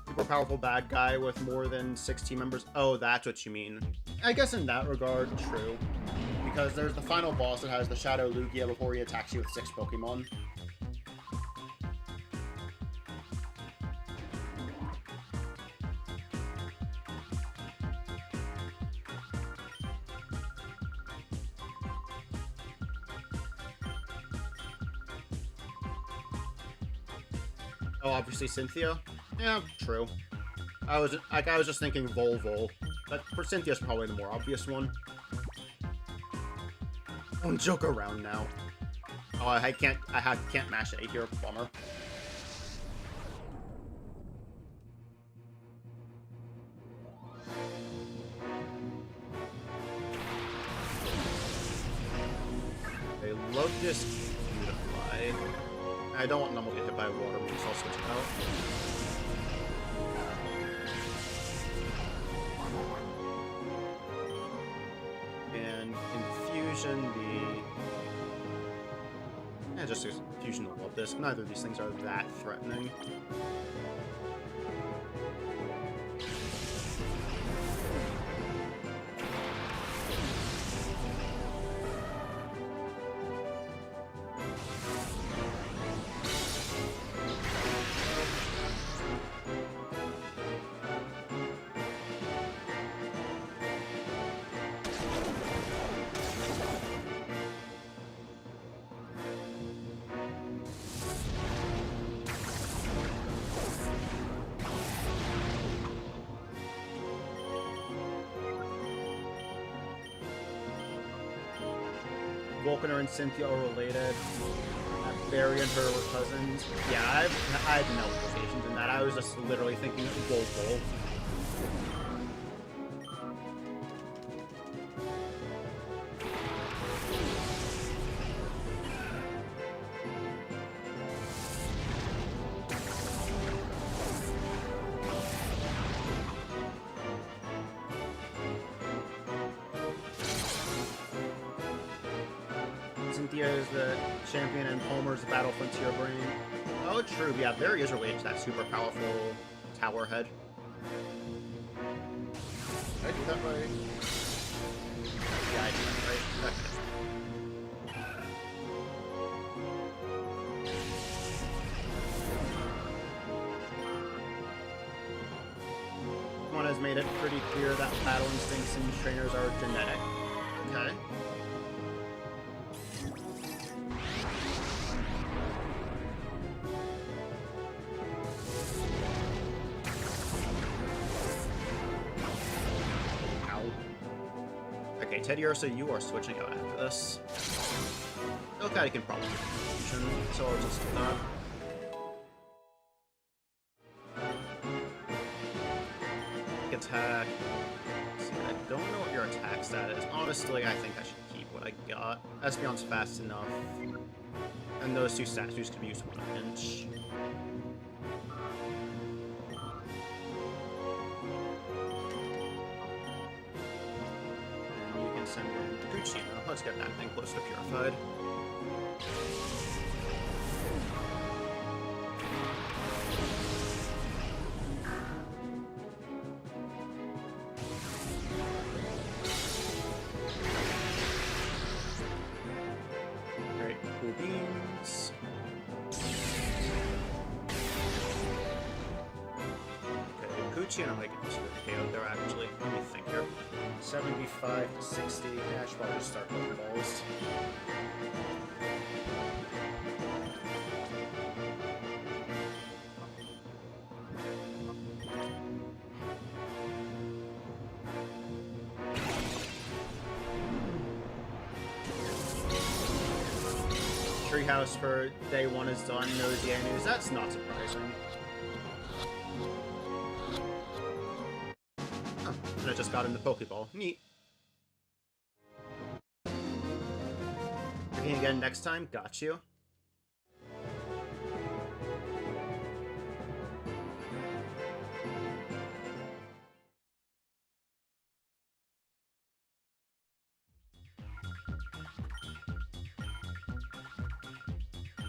Super powerful bad guy with more than 6 team members. Oh, that's what you mean. I guess in that regard, true. Because there's the final boss that has the Shadow Lugia before he attacks you with 6 Pokemon. Oh, obviously Cynthia? Yeah, true. I was just thinking Volvol. But for Cynthia's probably the more obvious one. Don't joke around now. Oh, I can't mash A here. Bummer. Okay, Locust Beautify. I don't want Numble to get hit by water, so I'll switch it out. Yeah, just a fusion of Love Disc. Neither of these things are that threatening. Volkner and Cynthia are related. Barry and her were cousins. Yeah, I had no implications in that. I was just literally thinking Volpol. Cynthia is the champion and Homer's the Battle Frontier Brain. Oh, true. Yeah, Barry is related to that super powerful tower head. Did I do that right? Yeah, I did that right. One has made it pretty clear that battle instincts in trainers are genetic. Okay. Okay, Teddy Ursa, you are switching out after this. Okay, I can probably do fusion, so I'll just do that. attack. See, I don't know what your attack stat is. Honestly, I think I should keep what I got. Espeon's fast enough. And those two statues could be used on a pinch. And you can send in Puccino. Let's get that thing close to purified. Beans. Okay, Pucci and I get this KO there actually. Let me think here. 75 to 60. Yeah, I should probably just start with balls. Treehouse for day one is done. No ZA news. That's not surprising. Oh, and I just got into Pokeball. Neat. Drinking again next time. Got you.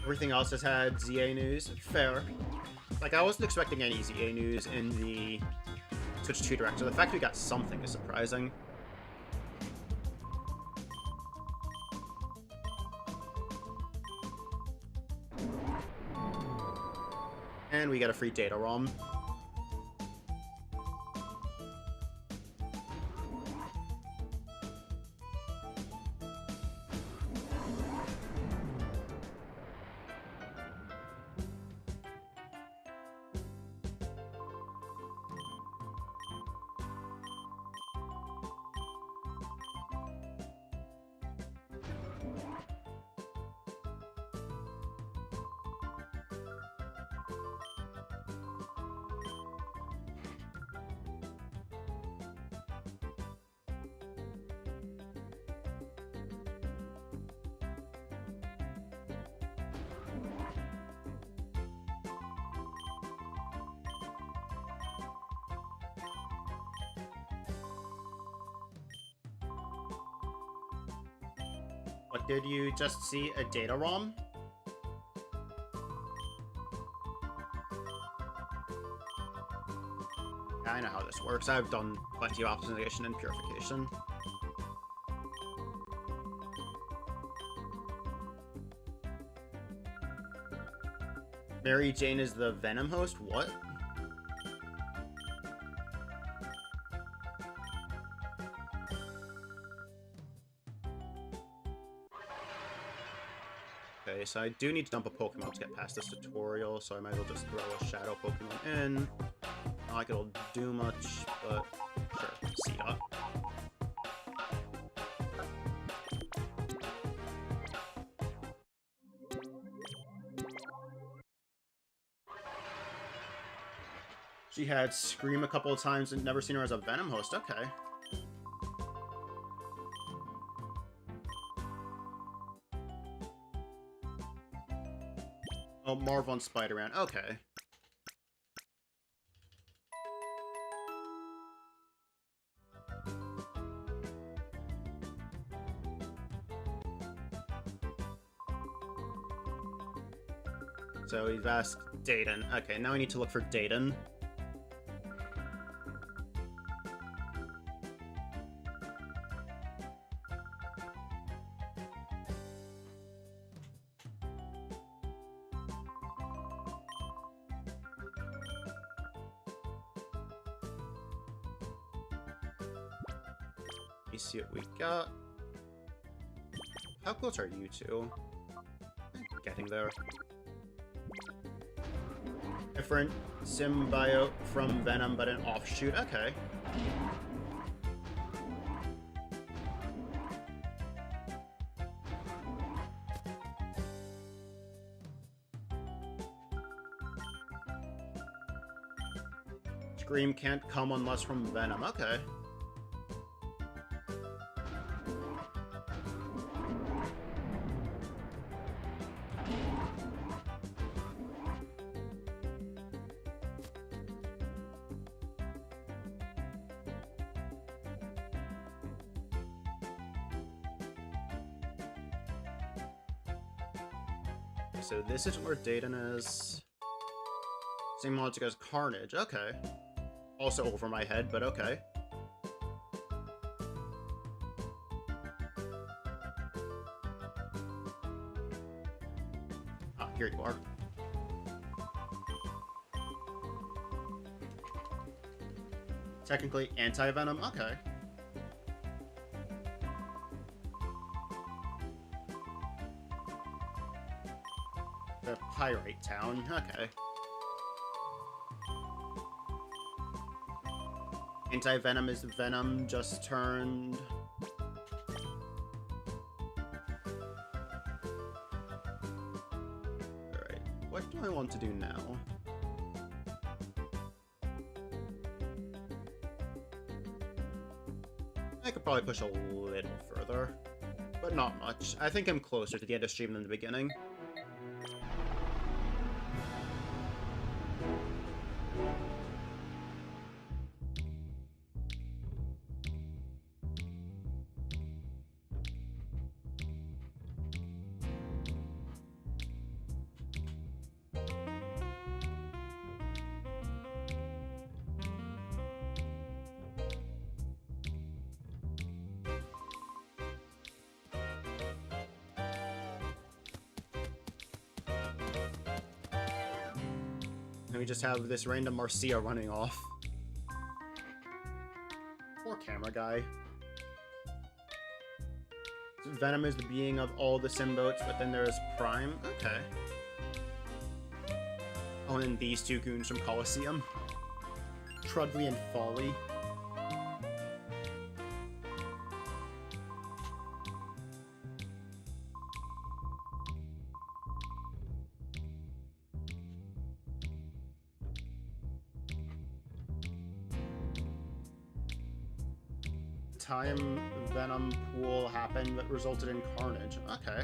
Everything else has had ZA news. Fair. Like, I wasn't expecting any ZA news in the Switch 2 Direct, so the fact we got something is surprising. And we get a free data ROM. What, did you just see a data ROM? Yeah, I know how this works. I've done plenty of optimization and purification. Mary Jane is the Venom host? What? Okay, so I do need to dump a Pokemon to get past this tutorial, so I might as well just throw a Shadow Pokemon in. Not like it'll do much, but sure, Seedot. She had Scream a couple of times and never seen her as a Venom host, okay. Oh, Marvel and Spider-Man. Okay. So we've asked Dayton. Okay, now we need to look for Dayton. Let's see what we got. How close are you two? Getting there. Different symbiote from Venom, but an offshoot. Okay. Scream can't come unless from Venom. Okay. So this is where Dayton is. Same logic as Carnage. Okay. Also over my head, but okay. Ah, here you are. Technically anti-venom. Okay. The Pyrite Town. Okay. Anti-venom is Venom just turned... Alright, what do I want to do now? I could probably push a little further, but not much. I think I'm closer to the end of stream than the beginning. And we just have this random Marcia running off. Poor camera guy. Venom is the being of all the symbiotes, but then there's Prime. Okay. Oh, and then these two goons from Coliseum. Trudley and Folly. Time Venom pool happened that resulted in Carnage. Okay.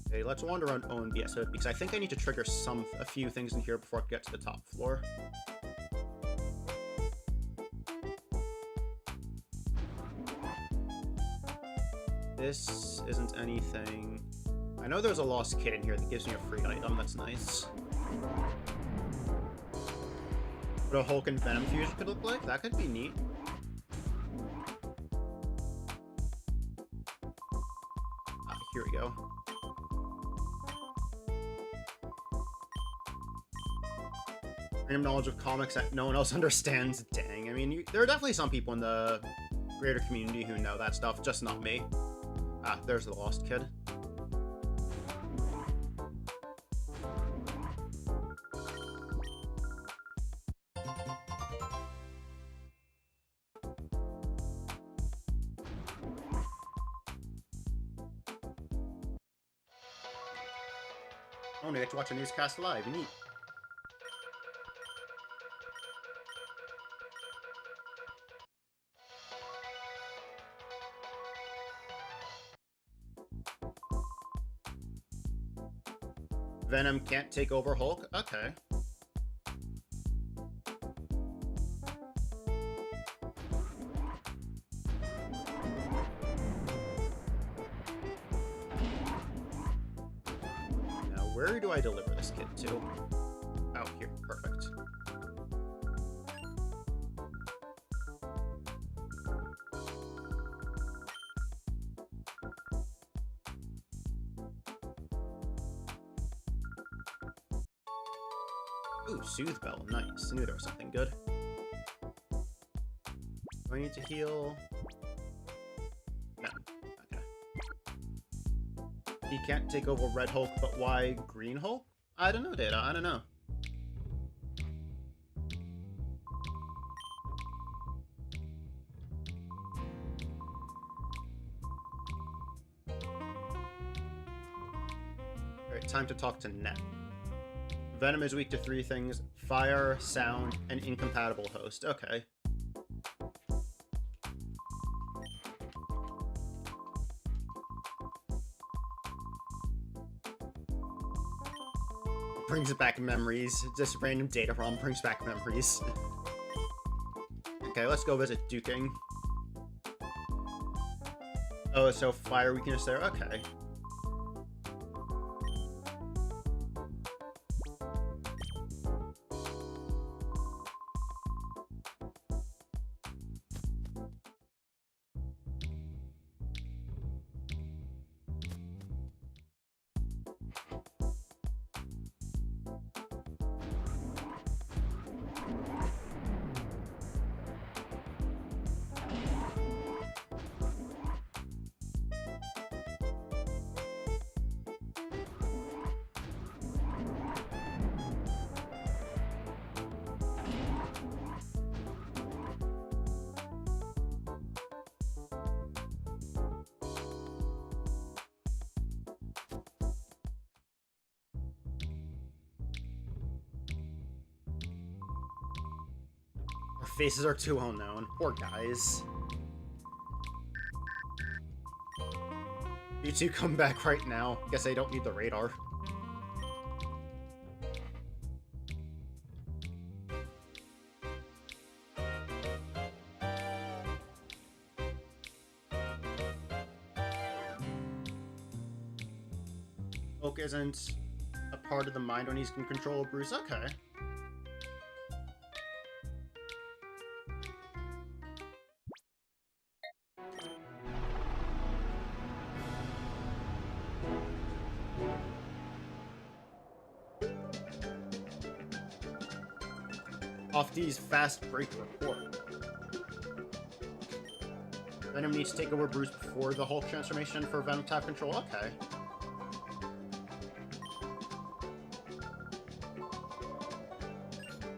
Okay, let's wander around OMBS because I think I need to trigger a few things in here before I get to the top floor. This isn't anything... I know there's a lost kid in here that gives me a free item. That's nice. What a Hulk and Venom fusion could look like? That could be neat. Ah, here we go. Random knowledge of comics that no one else understands. Dang. I mean, there are definitely some people in the greater community who know that stuff, just not me. Ah, there's the lost kid. Oh, I get to watch a newscast live. Neat. Venom can't take over Hulk? Okay. Now, where do I deliver this kid to? Out here. Perfect. Ooh, Soothe Bell. Nice. I knew there was something good. Do I need to heal? No. Okay. He can't take over Red Hulk, but why Green Hulk? I don't know, Data. I don't know. time to talk to Net. Venom is weak to 3 things: fire, sound, and incompatible host. Okay. Brings back memories. Just random data ROM brings back memories. Okay, let's go visit Duking. Oh, so fire weakness there? Okay. Our faces are too well known. Poor guys. You two come back right now. Guess I don't need the radar. Oak isn't a part of the mind when he's in control of Bruce. Okay. Off D's fast break report. Venom needs to take over Bruce before the Hulk transformation for Venom to have control. Okay.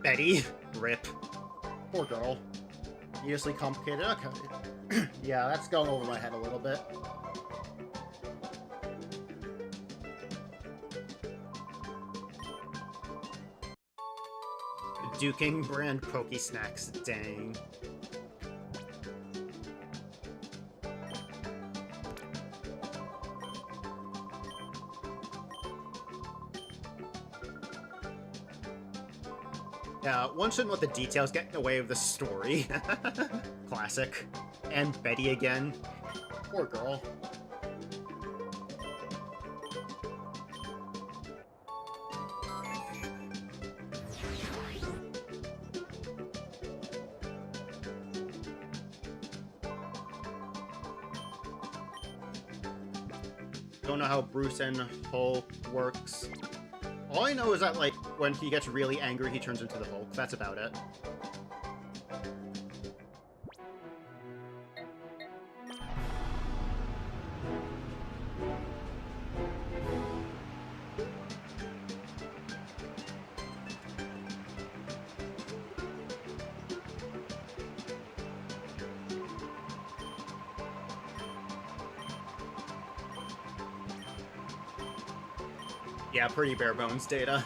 Betty. Rip. Poor girl. Needlessly complicated. Okay. Yeah, that's going over my head a little bit. Duking brand Pokey Snacks. Dang. Yeah, one shouldn't let the details get in the way of the story. Classic. And Betty again. Poor girl. Don't know how Bruce and Hulk works. All I know is that, like, when he gets really angry, he turns into the Hulk. That's about it. Yeah, pretty bare bones data.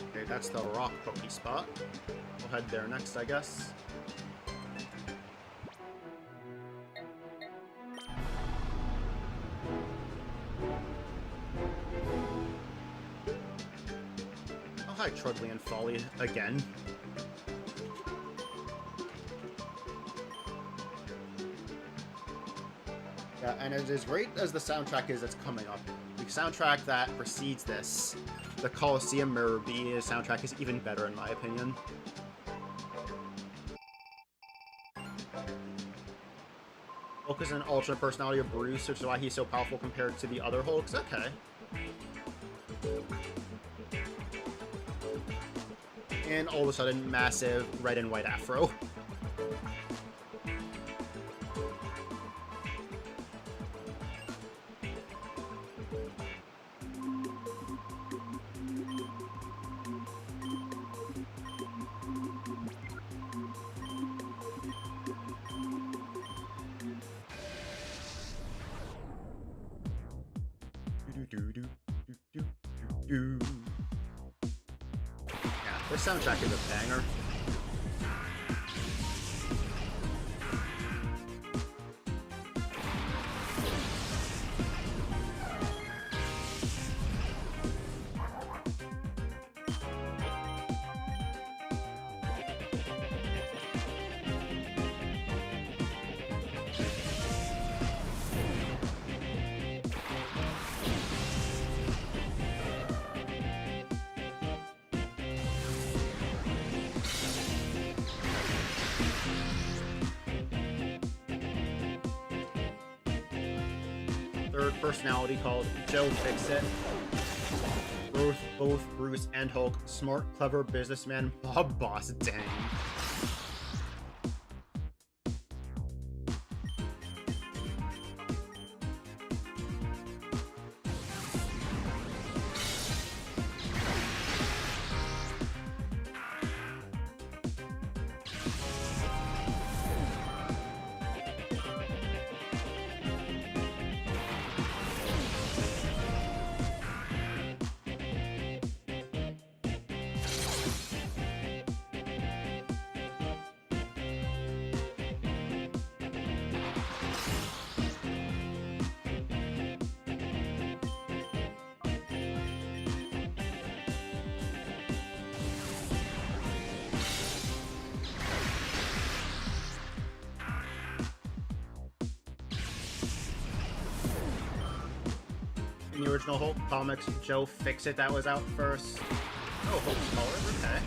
Okay, that's the rock pokey spot. We'll head there next, I guess. Oh, hi, Trudley and Folly again. Yeah, and as great as the soundtrack is that's coming up, the soundtrack that precedes this, the Coliseum Mirror B soundtrack, is even better in my opinion. Hulk is an alternate personality of Bruce, which is why he's so powerful compared to the other Hulks. Okay. And all of a sudden, massive red and white afro. Yeah, this soundtrack is a banger. Third personality called Joe Fixit. Both Bruce and Hulk, smart, clever businessman, mob boss, dang. In the original Hulk comics, Joe Fixit that was out first. Oh, Hulk's color, okay.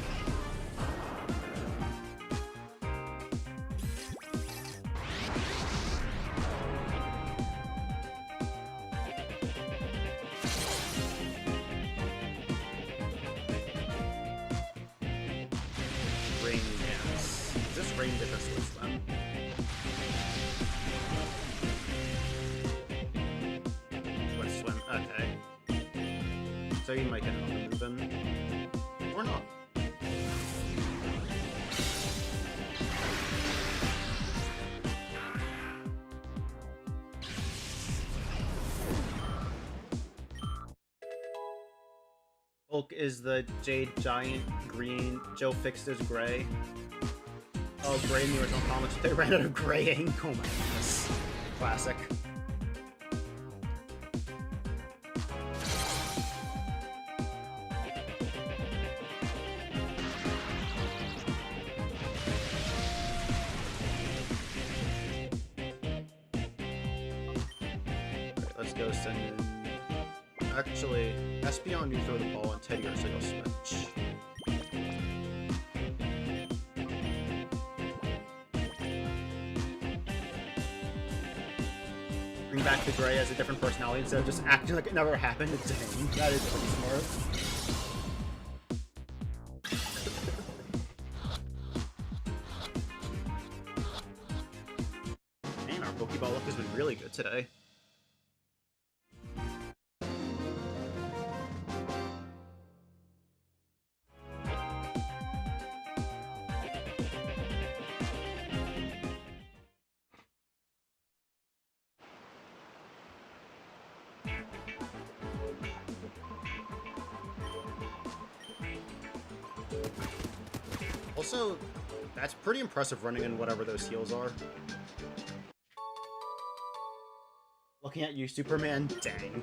Rain dance. Is this rain dance or swim? Swim, okay. So you might get another move in. Or not. Hulk is the Jade Giant green. Joe Fixed is gray. Oh, gray in the original comics. They ran out of gray ink. Oh my goodness. Classic. Let's go send in... Actually, Espeon, you throw the ball, and Teddy or you'll switch. Bring back the gray as a different personality instead of just acting like it never happened. Dang, that is pretty smart. Man, our Pokeball luck has been really good today. Also, that's pretty impressive running in whatever those heals are. Looking at you, Superman. Dang.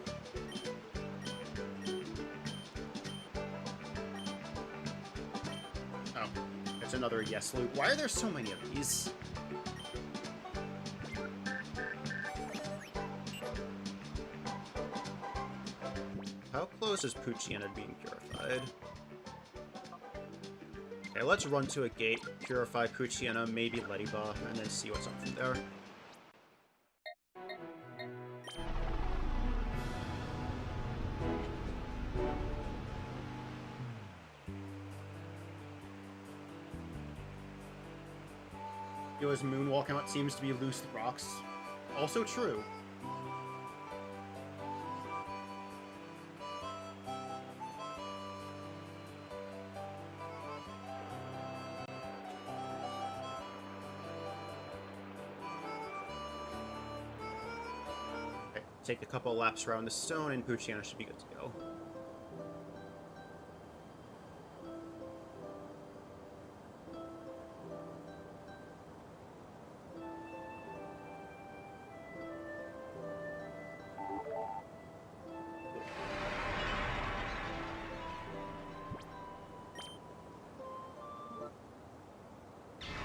Oh, it's another yes loop. Why are there so many of these? How close is Poochyena being purified? Okay, let's run to a gate, purify Poochyena, maybe Ladybug, and then see what's up from there. Yo's moonwalking out seems to be loose rocks. Also true. Take a couple laps around the stone, and Poochyena should be good to go.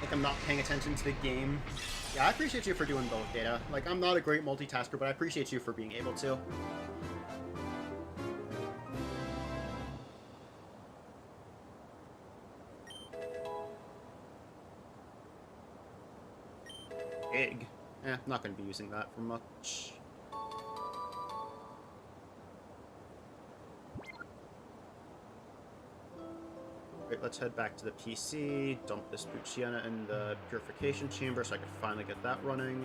Like I'm not paying attention to the game. Yeah, I appreciate you for doing both, Data. Like, I'm not a great multitasker, but I appreciate you for being able to. Big. Not going to be using that for much. Great, let's head back to the PC, dump this Poochyena in the purification chamber so I can finally get that running.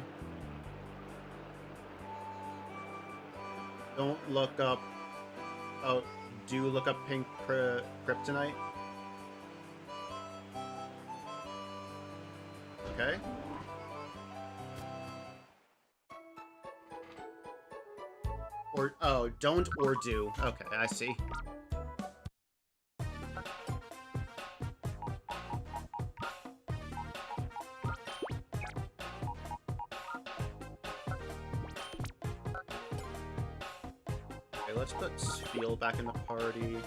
Don't look up... Oh, do look up pink kryptonite. Okay. Or, oh, don't or do. Okay, I see. Let's put Spiel back in the party.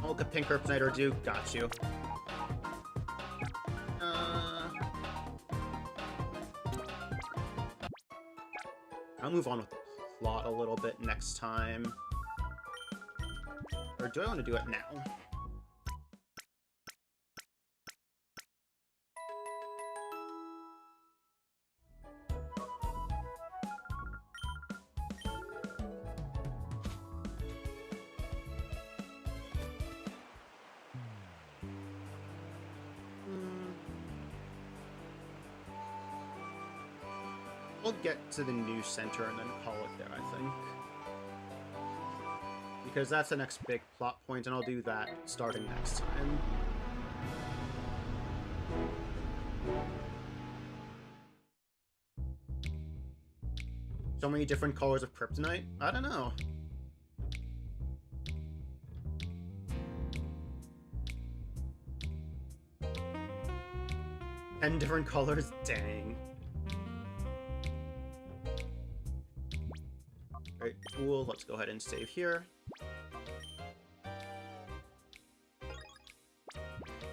I'll look at pink kryptonite or do. Got you. I'll move on with the plot a little bit next time. Or do I want to do it now? We'll get to the new center and then call it there, I think. Because that's the next big plot point, and I'll do that starting next time. So many different colors of kryptonite? I don't know. And different colors? Dang. Alright, cool. Let's go ahead and save here.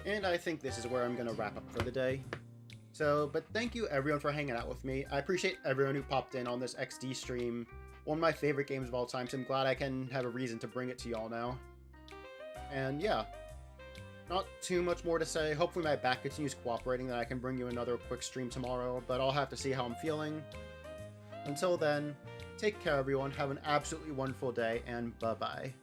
And I think this is where I'm going to wrap up for the day. So, but thank you everyone for hanging out with me. I appreciate everyone who popped in on this XD stream. One of my favorite games of all time, so I'm glad I can have a reason to bring it to y'all now. And yeah, not too much more to say. Hopefully my back continues cooperating, that I can bring you another quick stream tomorrow, but I'll have to see how I'm feeling. Until then, take care everyone, have an absolutely wonderful day, and bye-bye.